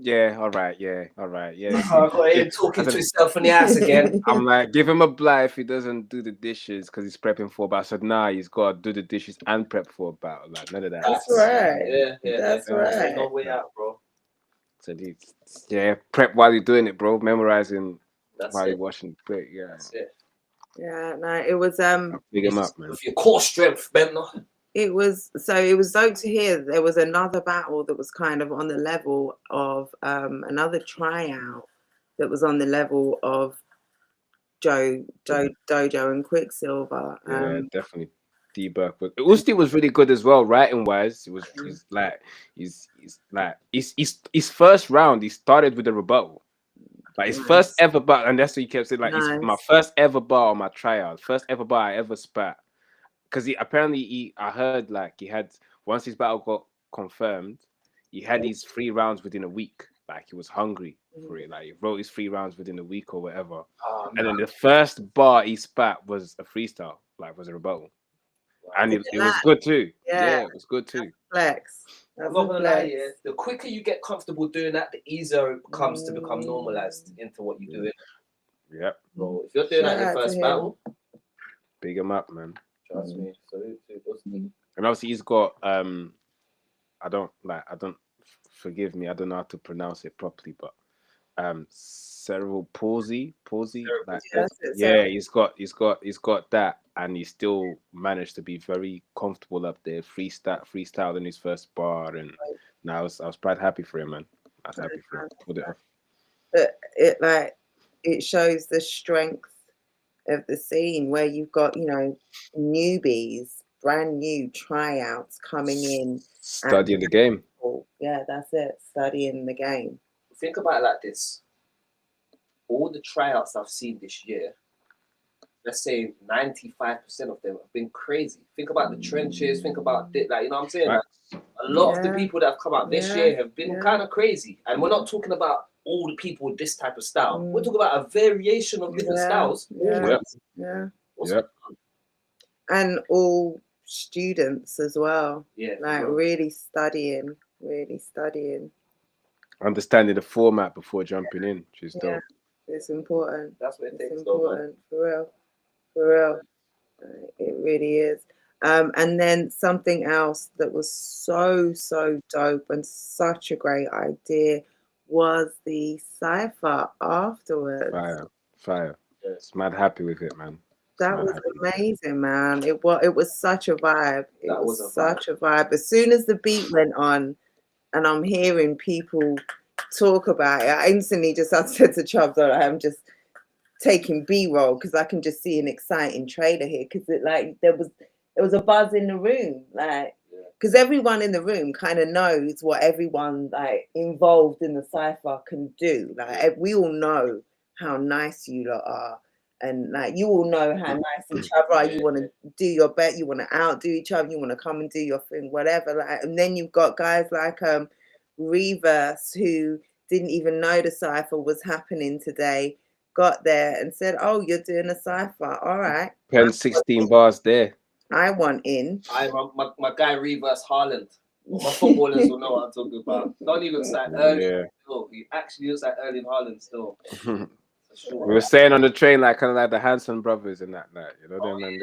yeah, all right, yeah. I got him talking to himself in the ass again. I'm like, give him a blight if he doesn't do the dishes because he's prepping for a battle. I said, nah, he's got to do the dishes and prep for a battle. Like, none of that. That's right. Yeah, That's right. No way out, bro. So, prep while you're doing it, bro. Memorizing while you're washing the plate. Yeah. That's it. Yeah, no, it was Big him up, man. With your core strength, Bentner. it was dope to hear that there was another battle that was kind of on the level of another tryout that was on the level of Dojo and Quicksilver. Yeah, definitely. D-Buck. Usti was really good as well, writing wise. His first round, he started with a rebuttal. Like his first ever bar, and that's what he kept saying. Like, it's my first ever bar on my tryout, first ever bar I ever spat. Because I heard like he had, once his battle got confirmed, he had these 3 rounds within a week. Like, he was hungry for it. Like, he wrote his 3 rounds within a week or whatever. And then the first bar he spat was a freestyle, like, was a rebuttal. And it was good too. Yeah, it was good too. Flex. I'm not gonna lie, the quicker you get comfortable doing that, the easier it becomes to become normalized into what you're doing. Yep. So if you're doing that in your first battle, big him up, man. Trust me. And obviously he's got forgive me, I don't know how to pronounce it properly, but cerebral palsy. Like, he's got that, and he still managed to be very comfortable up there, freestyle in his first bar, and now I was quite happy for him, man. I was happy for him. But it shows the strength of the scene where you've got, newbies, brand new tryouts coming in, studying the game. Yeah, that's it. Studying the game. Think about it like this. All the tryouts I've seen this year, let's say 95% of them have been crazy. Think about the trenches, think about it, like, you know what I'm saying? Like, a lot of the people that have come out this year have been kind of crazy. And we're not talking about all the people with this type of style. We're talking about a variation of different styles. And all students as well. Yeah. Like, really studying. Understanding the format before jumping in, which is dope. It's important. That's what it takes. It's important, for real. It really is. And then something else that was so dope and such a great idea was the Cypher afterwards. Fire. It's mad happy with it, man. That was amazing, man. It was such a vibe. It was such a vibe. As soon as the beat went on, and I'm hearing people talk about it, I instantly just said to Chubbs, I'm just taking B-roll because I can just see an exciting trailer here, because there was a buzz in the room, like, because everyone in the room kind of knows what everyone like involved in the Cypher can do. Like, we all know how nice you lot are, and like you all know how nice each other are. You want to do your best, you want to outdo each other, you want to come and do your thing, whatever. Like, and then you've got guys like Reverse, who didn't even know the Cypher was happening today, got there and said, "Oh, you're doing a Cypher, all right." 10, 16 bars there. I want in. My guy Reverse Haaland. My footballers will know what I'm talking about. Don't he looks like early? Yeah. Still. He actually looks like Erling Haaland still. We were staying on the train like kind of like the Hanson brothers in that night, you know them and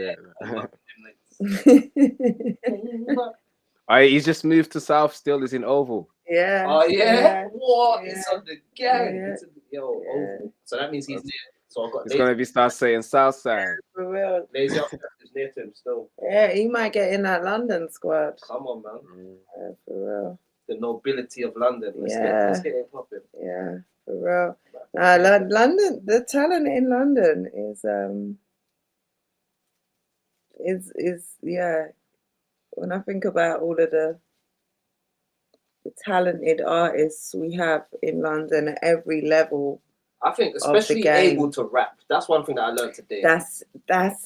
there. He's just moved to South. Still, is in Oval. Yeah. Oh yeah. Yeah. What? Yeah. It's on the gang. Yeah. It's Oval. So that means he's near. So I got. It's gonna be start saying South Side. For real. Lazy up is near to him still. Yeah, he might get in that London squad. Come on, man. Yeah, for real. The nobility of London. Let's get it popping. Yeah, for real. London, the talent in London is yeah. When I think about all of the talented artists we have in London at every level, I think especially able to rap. That's one thing that I learned today. That's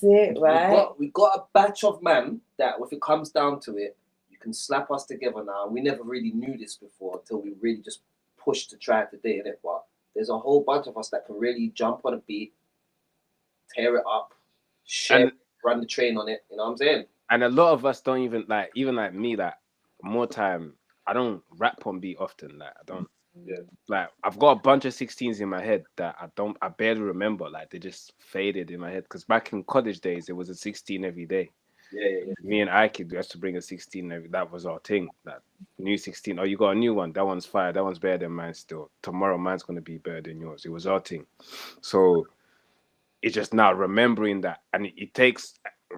it, right? We got a batch of men that, if it comes down to it, you can slap us together now. We never really knew this before until we really just pushed to try it today, innit? But there's a whole bunch of us that can really jump on a beat, tear it up, share, run the train on it. You know what I'm saying? And a lot of us don't even like me, like more time. I don't rap on beat often. Like I don't. Yeah. Like I've got a bunch of 16s in my head that I barely remember. Like they just faded in my head. Because back in college days, it was a 16 every day. Yeah. Me and Ike used to bring a 16 that was our thing. That new 16. Oh, you got a new one. That one's fire. That one's better than mine still. Tomorrow mine's gonna be better than yours. It was our thing. So it's just now remembering that, and it takes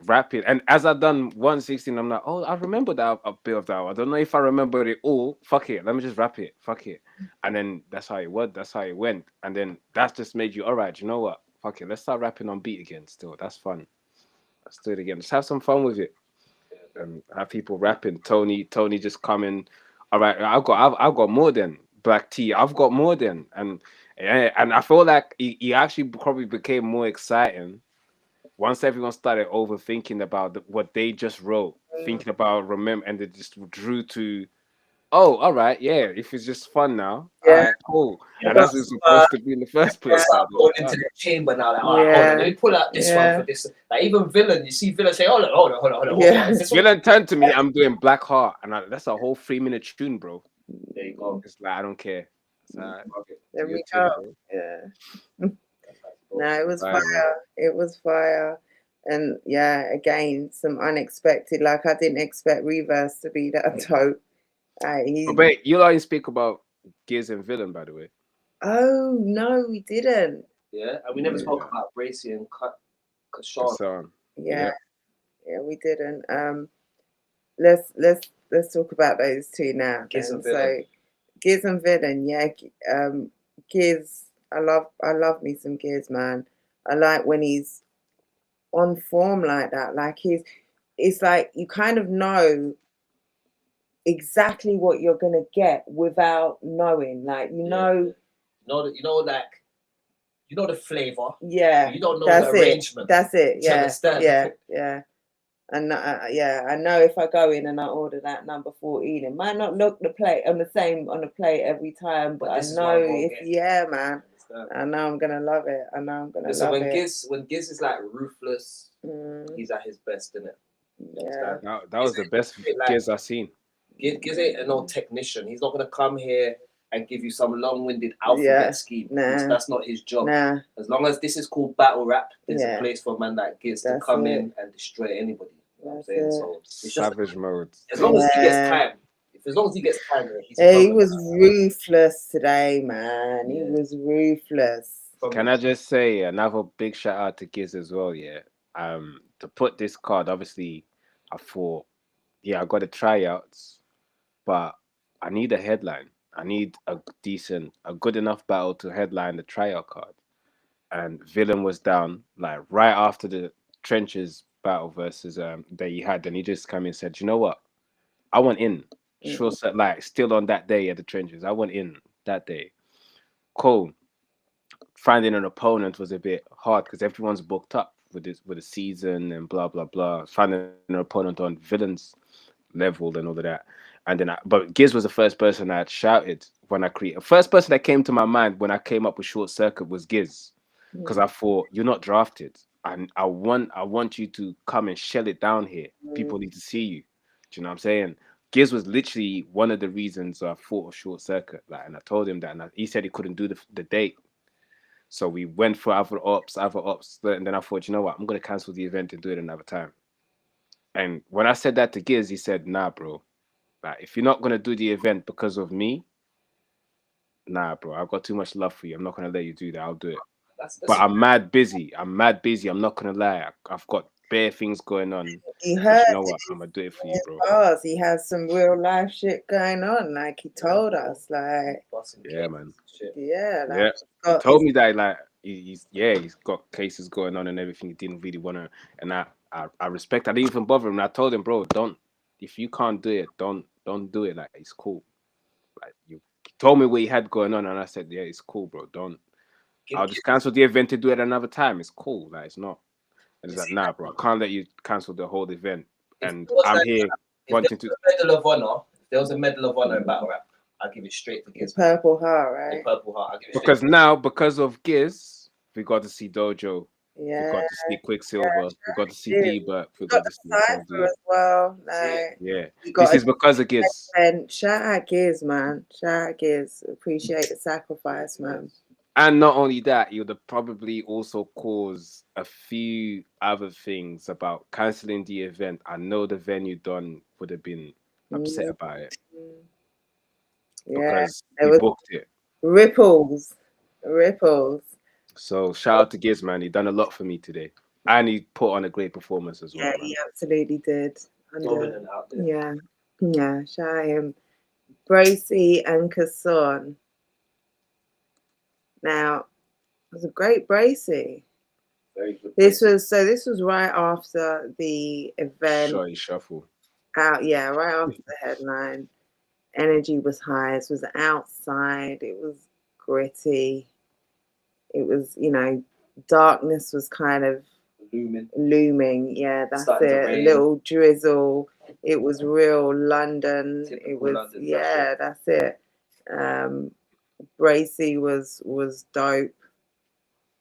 rapid. And as I've done 116, I'm like, oh, I remember that a bit of that. I don't know if I remember it all. Fuck it, let me just rap it. Fuck it. And then that's how it was. That's how it went. And then that just made you, all right, you know what? Fuck it, let's start rapping on beat again. Still, that's fun. Let's do it again. Let's have some fun with it. And have people rapping. Tony just coming. All right, I've got more than Black T. I've got more than, and I feel like he actually probably became more exciting once everyone started overthinking about what they just wrote, thinking about remember, and they just drew to, oh, all right, yeah, if it's just fun now, all right, cool. And that's what it's supposed to be in the first place. Going into the chamber now, like, all right, hold on, let me pull out this one for this. Like even Villain, you see Villain say, hold on. Yeah. Villain turned to me, I'm doing Black Heart, and that's a whole 3-minute tune, bro. There you go. It's like I don't care. There we go. Yeah. No, it was fire. It was fire. And yeah, again, some unexpected. Like I didn't expect Reverse to be that dope. But you like to speak about Gears and Villain, by the way. Oh no, we didn't. Yeah, and we never spoke about Bracy and Kashawn. Yeah, we didn't. Let's talk about those two now. Gears and Villain. So, Gears and Villain, yeah. Gears, I love me some Gears, man. I like when he's on form like that. Like it's like you kind of know exactly what you're gonna get without knowing. Like you know the flavor. Yeah, you don't know the arrangement. That's it. Yeah. And I know if I go in and I order that number 14, it might not look the plate on the plate every time, but I know man. I know I'm gonna love it. When Giz is like ruthless, he's at his best, isn't it? Yeah, that was the best Giz I've seen. Giz ain't no technician. He's not gonna come here and give you some long-winded alphabet scheme. That's not his job. As long as this is called battle rap, there's a place for a man like Giz to come in and destroy anybody. You know what I'm saying? So it's savage mode. As long as he gets time. As long as he gets time, he was ruthless today, man. He was ruthless. Can I just say another big shout out to Giz as well? Yeah. To put this card, obviously, I thought, I got the tryouts, but I need a headline. I need a good enough battle to headline the tryout card. And Villain was down, like right after the trenches battle versus that he had, and he just came in and said, you know what? I went in. Sure, like still on that day at the trenches. I went in that day. Cool. finding an opponent was a bit hard because everyone's booked up with the season and blah blah blah. Finding an opponent on villains level and all of that. And then, but Giz was the first person I had shouted when I created. First person that came to my mind when I came up with Short Circuit was Giz, because I thought you're not drafted, and I want you to come and shell it down here. People need to see you. Do you know what I'm saying? Giz was literally one of the reasons I thought of Short Circuit, like, and I told him that, and he said he couldn't do the date. So we went for other ops, and then I thought, you know what, I'm gonna cancel the event and do it another time. And when I said that to Giz, he said, "Nah, bro. Like, if you're not gonna do the event because of me, nah, bro. I've got too much love for you. I'm not gonna let you do that. I'll do it. But I'm mad busy. I'm not gonna lie. I've got bare things going on. He But heard you know what? I'm gonna do it for you, bro. bars. He has some real life shit going on. Like he told us, like Yeah, man. yeah, like Yeah. He got told me that, like, he's got cases going on and everything. He didn't really want to, and I respect. I didn't even bother him. I told him, bro, don't. If you can't do it, don't do it. Like, it's cool. Like, you told me what he had going on, and I said, yeah, it's cool, bro. Don't. I'll just cancel the event to do it another time. It's cool. Like, it's not. And it's like, nah, bro. I can't let you cancel the whole event. And I'm like here wanting to. Medal of Honor. If there was a Medal of Honor in battle rap, I'd give it straight to Giz. Purple Heart, right? The Purple Heart. I'd give it Because straight now, because of Giz, we got to see Dojo. Yeah. We got to see Quicksilver. We got to see yeah. D-But. We Got got to the see Cypher SLD. as well. Like Yeah. you got This is because of Giz. and shout out Giz, man. Shout out Giz. Appreciate the sacrifice, man. And not only that, you would probably also cause a few other things about cancelling the event. I know the venue done would have been upset about it Yeah, because there he was booked it. ripples. So shout out to Giz, man. He done a lot for me today, and he put on a great performance as well. Yeah, Man. he absolutely did. dominant out there. Yeah. Shout out him, Bracy and Kasson. Now, it was a great Bracy. Very good. This was right after the event. Shotty shuffle. Right after the headline. Energy was high. It was outside. It was gritty. It was, darkness was kind of looming. Yeah, that's it. A little drizzle. It was real London. Typical it was London, that's it. Bracy was dope.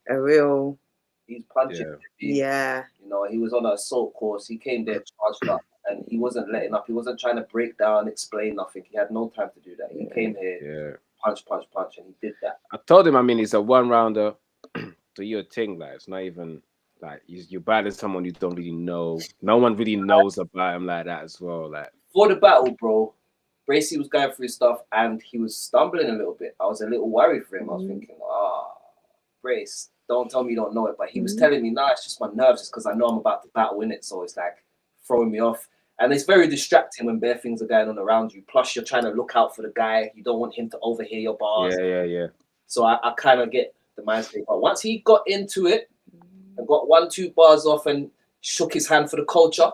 A real. He's punching. Yeah. He was on an assault course. He came there charged up, and he wasn't letting up. He wasn't trying to break down, explain nothing. He had no time to do that. He came here, punch, and he did that. I told him, it's a one rounder. Do your thing, like, it's not even like you're battling someone you don't really know. No one really knows about him like that as well. Like, for the battle, bro, Bracy was going through his stuff and he was stumbling a little bit. I was a little worried for him. I was thinking, Brace, don't tell me you don't know it. But he was telling me, nah, it's just my nerves. It's because I know I'm about to battle in it. So it's like throwing me off. And it's very distracting when bare things are going on around you. Plus, you're trying to look out for the guy. You don't want him to overhear your bars. Yeah. So I kind of get the mind state. But once he got into it and got 1-2 bars off and shook his hand for the culture,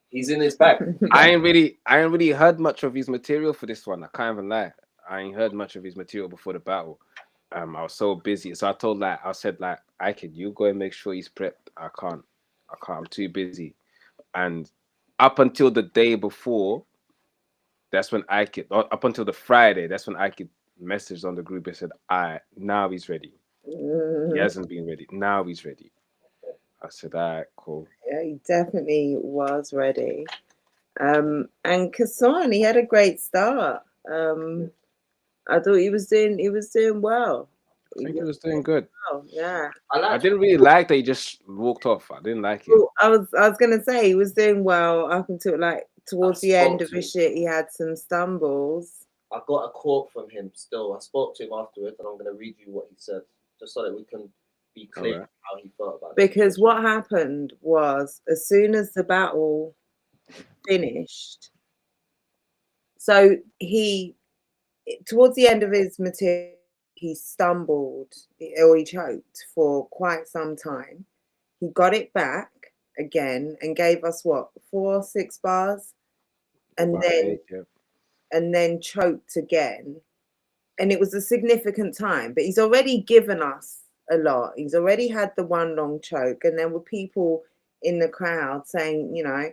he's in his bag. I ain't really heard much of his material for this one. I can't even lie. I ain't heard much of his material before the battle. I was so busy. So I said, you go and make sure he's prepped. I can't. I'm too busy. And up until the day before, that's when up until the Friday, that's when I messaged on the group and said, now he's ready. He hasn't been ready. Now he's ready. I said, all right, cool. Yeah, he definitely was ready. And Kasson, he had a great start. I thought he was doing well. I think he was doing good. Oh, yeah. I didn't really like that he just walked off. I didn't like it. Well, I was gonna say he was doing well up until towards the end of his shit. He had some stumbles. I got a quote from him still. I spoke to him afterwards, and I'm gonna read you what he said, just so that we can be clear how he felt about it. Because what happened was, as soon as the battle finished, so he, towards the end of his material, he stumbled or he choked for quite some time. He got it back again and gave us 4-6 bars, and then choked again. And it was a significant time, but he's already given us a lot. He's already had the one long choke, and there were people in the crowd saying, you know,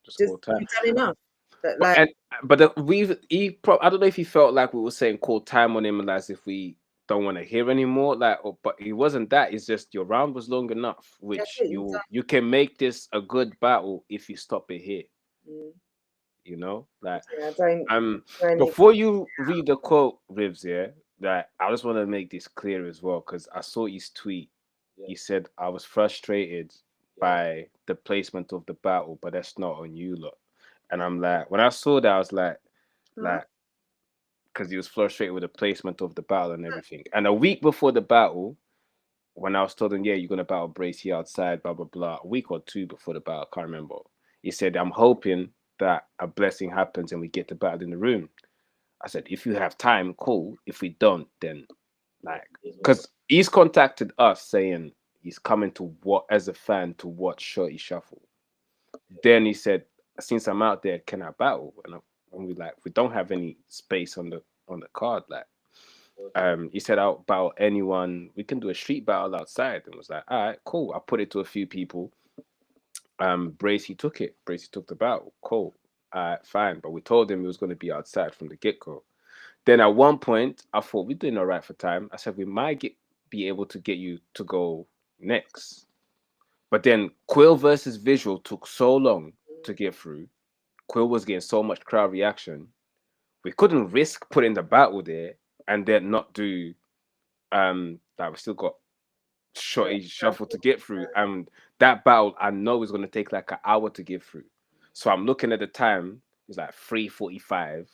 Just just call time. you've done enough. That But like, I don't know if he felt like we were saying call time on him, and as if we don't want to hear anymore. But he wasn't that. It's just your round was long enough, that's which it, you've done. you can make this a good battle if you stop it here. Mm, You know, like yeah, don't before you read the quote, Rivs, yeah, that I just want to make this clear as well because I saw his tweet. Yeah. He said I was frustrated Yeah. by the placement of the battle, but that's not on you lot. And I'm like, when I saw that, I was like, because he was frustrated with the placement of the battle and everything. And a week before the battle, when I was told him, yeah, you're gonna battle Bracey outside, blah blah blah, a week or two before the battle, I can't remember. He said, I'm hoping that a blessing happens and we get the battle in the room. I said, if you have time, cool. If we don't, then like, because he's contacted us saying he's coming to what as a fan to watch Shotty shuffle. Then he said, since I'm out there, can I battle? And we like, we don't have any space on the card. Like, he said, I'll battle anyone. We can do a street battle outside. And was like, all right, cool. I put it to a few people. Bracey took it. Bracey took the battle. Cool. Fine. But we told him he was going to be outside from the get-go. Then at one point, I thought we're doing all right for time. I said we might be able to get you to go next. But then Quill versus Visual took so long to get through. Quill was getting so much crowd reaction. We couldn't risk putting the battle there and then not do that we still got Shotty shuffle to get through. And that battle I know is gonna take like an hour to get through. So I'm looking at the time, it's like 3:45,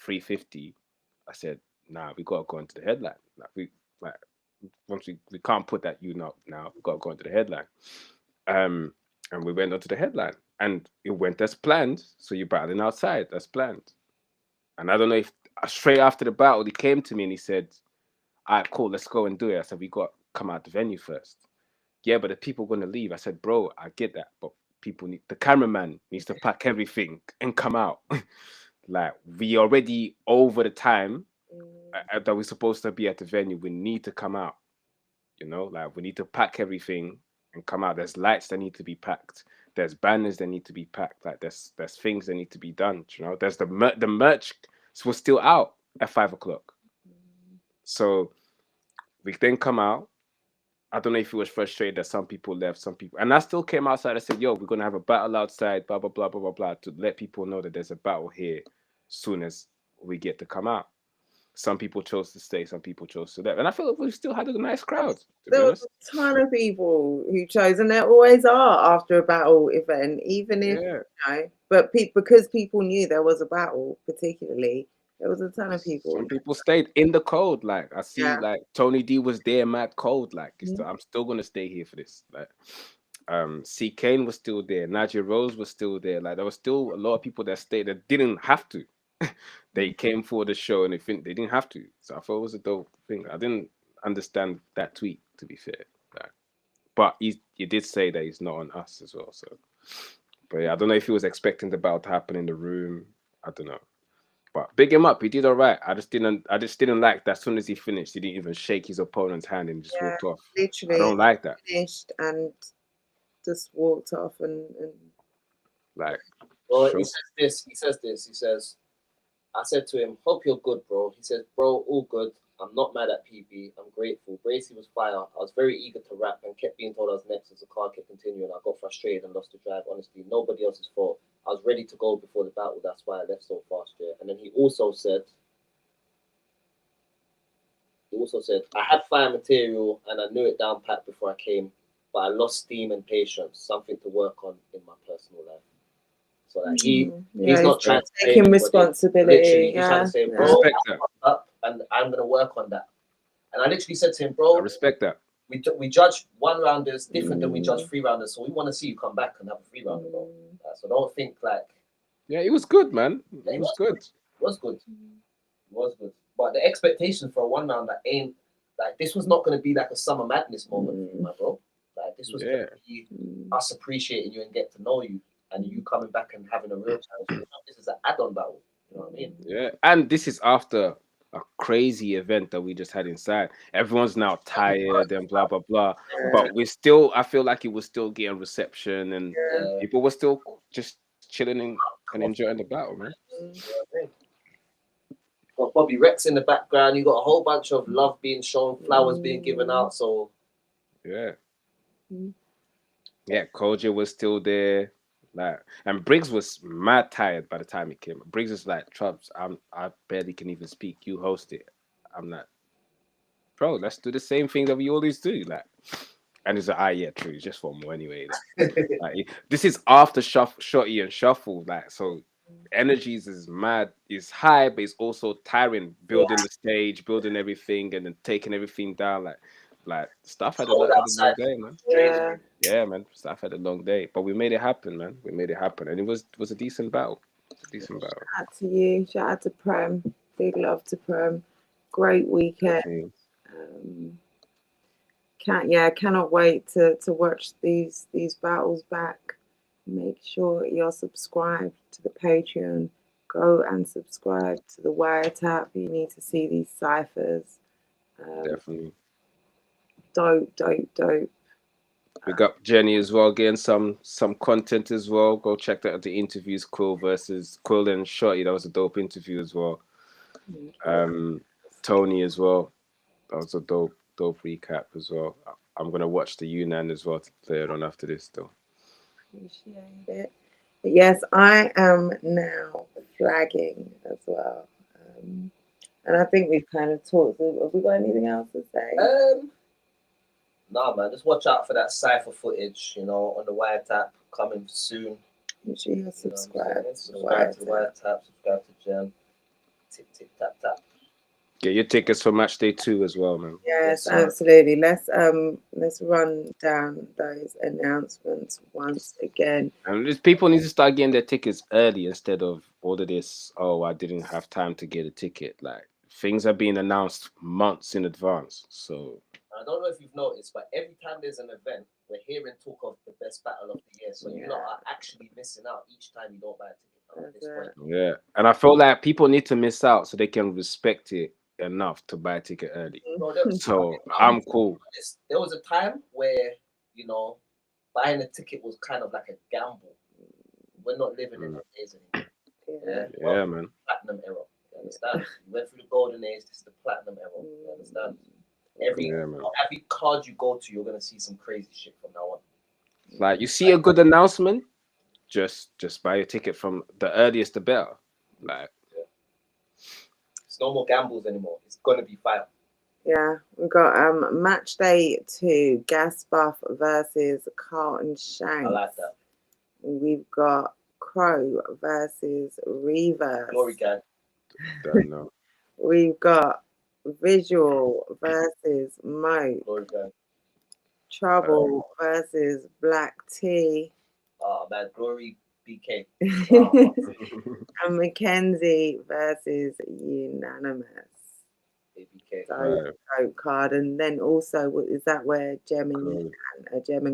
3:50. I said, nah, we gotta go into the headline. Once we can't put that now, we gotta go into the headline. And we went onto the headline and it went as planned. So you're battling outside as planned. And I don't know if straight after the battle he came to me and he said, all right, cool, let's go and do it. I said, we got to come out the venue first. Yeah, but the people are gonna leave. I said, bro, I get that, but the cameraman needs to pack everything and come out. Like, we already over the time that we're supposed to be at the venue. We need to come out. You know, like, we need to pack everything and come out. There's lights that need to be packed. There's banners that need to be packed. Like, there's things that need to be done. You know, there's the merch was still out at 5:00. So we then come out. I don't know if he was frustrated that some people left, and I still came outside. I said, yo, we're going to have a battle outside, blah, blah, blah, blah, blah, blah, to let people know that there's a battle here soon as we get to come out. Some people chose to stay, some people chose to leave. And I feel like we still had a nice crowd, to be there honest. was a ton of people who chose, and there always are after a battle event, even if, you know, but because people knew there was a battle, particularly. There was a ton of people. Some people stayed in the cold. Like, I see, like, Tony D was there, mad cold. Like, I'm still gonna stay here for this. Like, C. Kane was still there. Nigel Rose was still there. Like, there was still a lot of people that stayed that didn't have to. They came for the show and they didn't have to. So I thought it was a dope thing. I didn't understand that tweet, to be fair. Like, but he did say that he's not on us as well. So, but yeah, I don't know if he was expecting the battle to happen in the room. I don't know. But big him up, he did all right. I just didn't like that. As soon as he finished, he didn't even shake his opponent's hand and just walked off. Literally, I don't like that. Finished and just walked off and like. Well, he says this. He says, I said to him, hope you're good, bro. He says, bro, all good. I'm not mad at PB. I'm grateful. Bracey was fire. I was very eager to rap and kept being told I was next as the car kept continuing. I got frustrated and lost the drive. Honestly, nobody else's fault. I was ready to go before the battle. That's why I left so fast. Yeah. And then he also said, I had fire material and I knew it down pat before I came, but I lost steam and patience, something to work on in my personal life. So that he's not trying to take responsibility. He's trying to say, bro, I'm up and I'm gonna work on that. And I literally said to him, bro, I respect that. We judge one rounders different than we judge 3 rounders, so we want to see you come back and have a 3 rounder, bro. So don't think like. Yeah, it was good, man. It was good. It was good. It was good. But the expectation for a 1 rounder ain't like, this was not gonna be like a summer madness moment for you, my bro. Like, this was gonna be us appreciating you and get to know you. And you coming back and having a real challenge. This is an add-on battle. You know what I mean? Yeah. And this is after a crazy event that we just had inside. Everyone's now tired and blah blah blah. But we still, I feel like it was still getting reception, and Yeah. people were still just chilling and enjoying the battle, man. Got Bobby Rex in the background. You got a whole bunch of love being shown, flowers being given out. So Yeah. Yeah, Koja was still there. Like, and Briggs was mad tired by the time he came. Briggs is like, Trubs, I barely can even speak. You host it. I'm like, bro, let's do the same thing that we always do. Like, and it's like, yeah, true. It's just 4 more anyway. Like, this is after Shotty and Shuffle. Like, so energies is mad, is high, but it's also tiring. Building the stage, building everything, and then taking everything down. Like stuff had a long day, man. Yeah, man. Stuff had a long day, but we made it happen, man. We made it happen, and it was a decent battle. Shout out to you. Shout out to Prem. Big love to Prem. Great weekend. Cannot wait to watch these battles back. Make sure you're subscribed to the Patreon. Go and subscribe to the Wiretap. You need to see these ciphers. Definitely. Dope. We got Jenny as well, getting some content as well. Go check that out. The interviews, Quill and Shotty. That was a dope interview as well. Tony as well. That was a dope recap as well. I'm gonna watch the Yunnan as well to play it on after this though. Appreciate it. But yes, I am now flagging as well. And I think we've kind of talked. Have we got anything else to say? Nah, man. Just watch out for that Cypher footage, on the Wiretap coming soon. Make sure you're subscribed. Subscribe to the Wiretap, subscribe to Jen. Tick, tap, tap. Get your tickets for match day 2 as well, man. Yes, absolutely. Let's run down those announcements once again. And people need to start getting their tickets early instead of all of this. Oh, I didn't have time to get a ticket. Like, things are being announced months in advance. So I don't know if you've noticed, but every time there's an event, we're hearing talk of the best battle of the year. So you lot are actually missing out each time you don't buy a ticket. At this point. Yeah, and I feel like people need to miss out so they can respect it enough to buy a ticket early. So I'm cool. There was a time where buying a ticket was kind of like a gamble. We're not living in the days anymore. Yeah, man. Platinum era. You understand? We went through the golden age. This is the platinum era. You understand? Every card you go to, you're gonna see some crazy shit from now on. Like, you see a good announcement, just buy a ticket from the earliest the better. Like, it's no more gambles anymore. It's gonna be fire. Yeah, we've got match day 2, Gas Buff versus Carlton Shanks. I like that. We've got Crow versus Reverse. Glory Gang. Don't know. We've got Visual versus Mo. Glory Gang. Trouble versus Black Tea. Oh man, Glory BK. And Mackenzie versus Unanimous. BK. So card, and then also is that where Gem and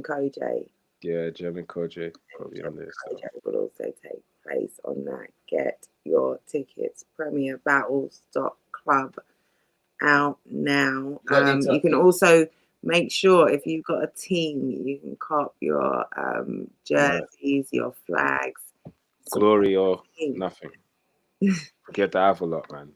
Koj? Yeah, Gem and Koj probably on this. Will also take place on that. Get your tickets. Premierbattles.club out now. You can also make sure if you've got a team, you can cop your jerseys, your flags. Glory or nothing. Get the Avalot, man.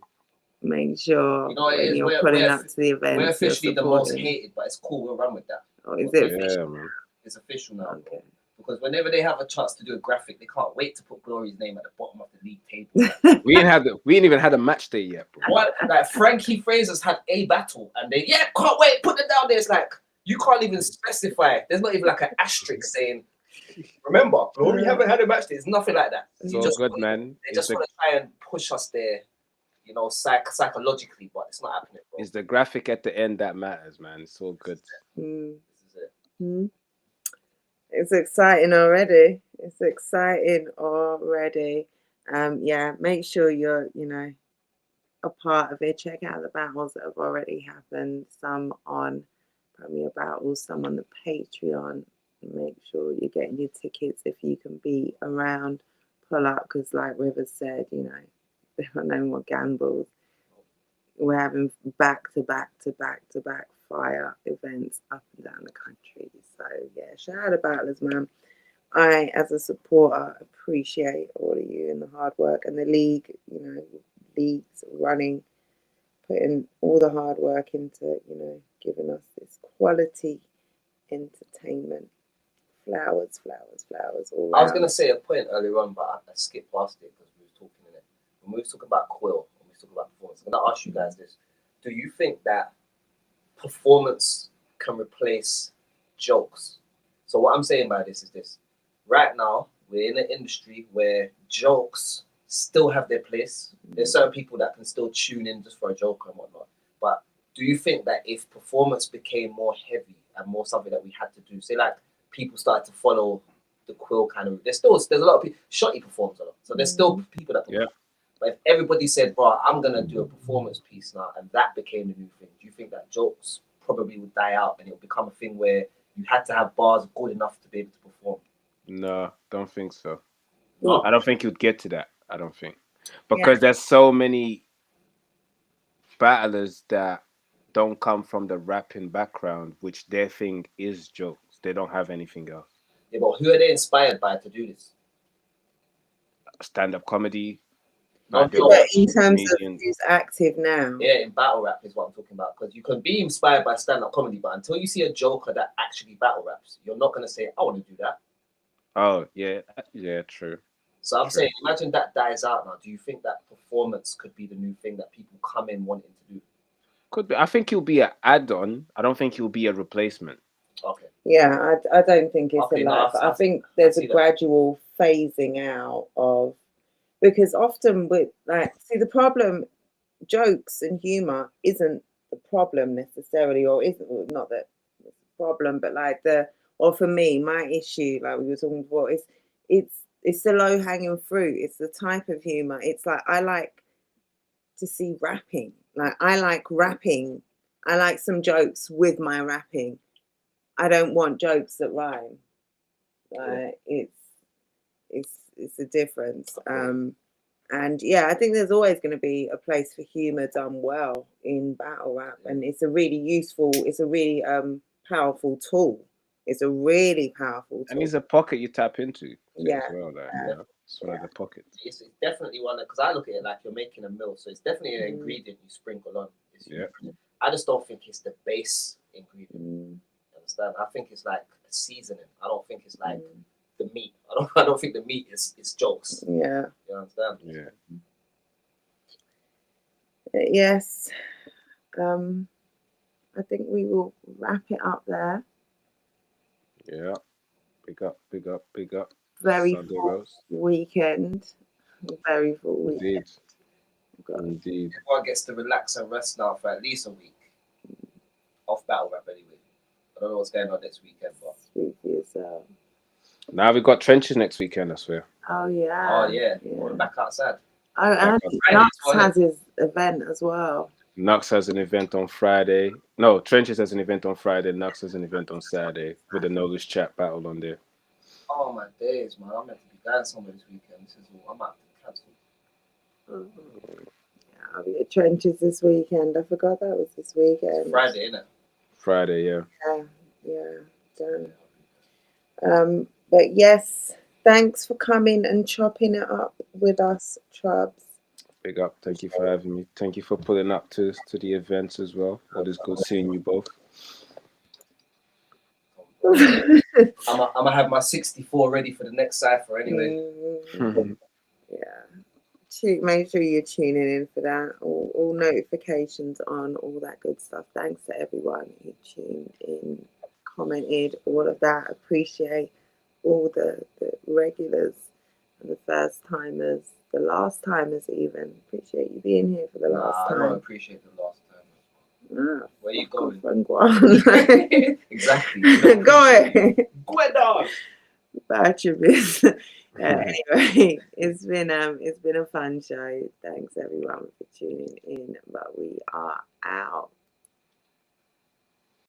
Make sure when you're putting up to the event. We're officially the most hated, but it's cool. We'll run with that. Oh, is it? Yeah, man. It's official now. Okay. Because whenever they have a chance to do a graphic, they can't wait to put Glory's name at the bottom of the league table. We ain't even had a match day yet, bro. What? Like Frankie Fraser's had a battle, and they can't wait, put it down there. It's like you can't even specify. There's not even like an asterisk saying, remember, Glory haven't had a match day. It's nothing like that. It's all good, man. They just want to try and push us there, psychologically, but it's not happening, bro. It's the graphic at the end that matters, man. It's all good. This is it. It's exciting already. Make sure you're, a part of it. Check out the battles that have already happened. Some on Premier Battles, some on the Patreon. Make sure you're getting your tickets if you can be around. Pull up, because like Rivers said, there are no more gambles. we're having back to back fire events up and down the country. So yeah, shout out to battlers, man. I, as a supporter, appreciate all of you and the hard work, and the league, leagues running, putting all the hard work into, giving us this quality entertainment. Flowers all I was around. going to say a point earlier on, but I skipped past it because we were talking in it. When we were talking about Quill, when we were talking about performance, I'm going to ask you guys this. Do you think that performance can replace jokes? So what I'm saying by this is this. Right now, we're in an industry where jokes still have their place. There's certain people that can still tune in just for a joke and whatnot. But do you think that if performance became more heavy and more something that we had to do, say like people started to follow the Quill kind of, there's a lot of people, Shotty performs a lot. So there's still people that perform. But if everybody said, bro, I'm going to do a performance piece now, and that became the new thing, do you think that jokes probably would die out and it would become a thing where you had to have bars good enough to be able to perform? No, don't think so. No? I don't think you'd get to that. I don't think. Because there's so many battlers that don't come from the rapping background, which their thing is jokes. They don't have anything else. Yeah, but who are they inspired by to do this? Stand-up comedy. Not But jokes. in terms of Comedian. who's active now, Yeah, in battle rap is what I'm talking about. Because you can be inspired by stand-up comedy, but until you see a joker that actually battle raps, you're not going to say, I want to do that. Oh, yeah, true. So I'm saying, imagine that dies out now. Do you think that performance could be the new thing that people come in wanting to do? Could be. I think he'll be an add-on. I don't think he'll be a replacement. Okay. yeah, I don't think it's Okay, a no, lot. I I think there's see a that. gradual phasing out of, because often with the problem, jokes and humor isn't the problem necessarily, or isn't, not that it's a problem, but or for me, my issue, like we were talking before, is it's the low hanging fruit. It's the type of humor. It's like, I like to see rapping. Like, I like rapping. I like some jokes with my rapping. I don't want jokes that rhyme. It's a difference. And yeah, I think there's always going to be a place for humor done well in battle rap, and it's a really powerful tool. It's a really powerful tool. And it's a pocket you tap into Yeah. as well. It's one of the pockets. It's definitely one, because I look at it like you're making a meal. So it's definitely an ingredient you sprinkle on. I just don't think it's the base ingredient. Understand? I think it's like a seasoning. I don't think it's like the meat. I don't think the meat is jokes. Yeah. You understand? Yeah. Yes. I think we will wrap it up there. Yeah. Big up. Very Sunday full roast. weekend. Very full weekend. Indeed. Everyone gets to relax and rest now for at least a week. Off battle rap anyway. I don't know what's going on next weekend, but Speak for yourself. Now we got trenches next weekend, I swear. Oh yeah. We're back outside. Oh, and Nux has his event as well. Nux has an event on Friday. No, Trenches has an event on Friday. Nux has an event on Saturday with the Novice Chat battle on there. Oh my days, man! I'm meant to be going somewhere this weekend. I might have to cancel. Yeah, I'll be at Trenches this weekend. I forgot that was this weekend. It's Friday, isn't it? Friday, yeah. Yeah, done. But yes, thanks for coming and chopping it up with us, Trubs. Big up. Thank you for having me. Thank you for pulling up to the events as well. It is good seeing you both. I'm gonna have my 64 ready for the next Cypher anyway. Yeah. Make sure you're tuning in for that. All notifications on, all that good stuff. Thanks to everyone who tuned in, commented, all of that. Appreciate all the regulars and the first timers, the last timers even. Appreciate you being here for the last time. I don't appreciate the last time. Where you going? Exactly. Go ahead. Go dog. About your business. Anyway, it's been a fun show. Thanks everyone for tuning in. But we are out.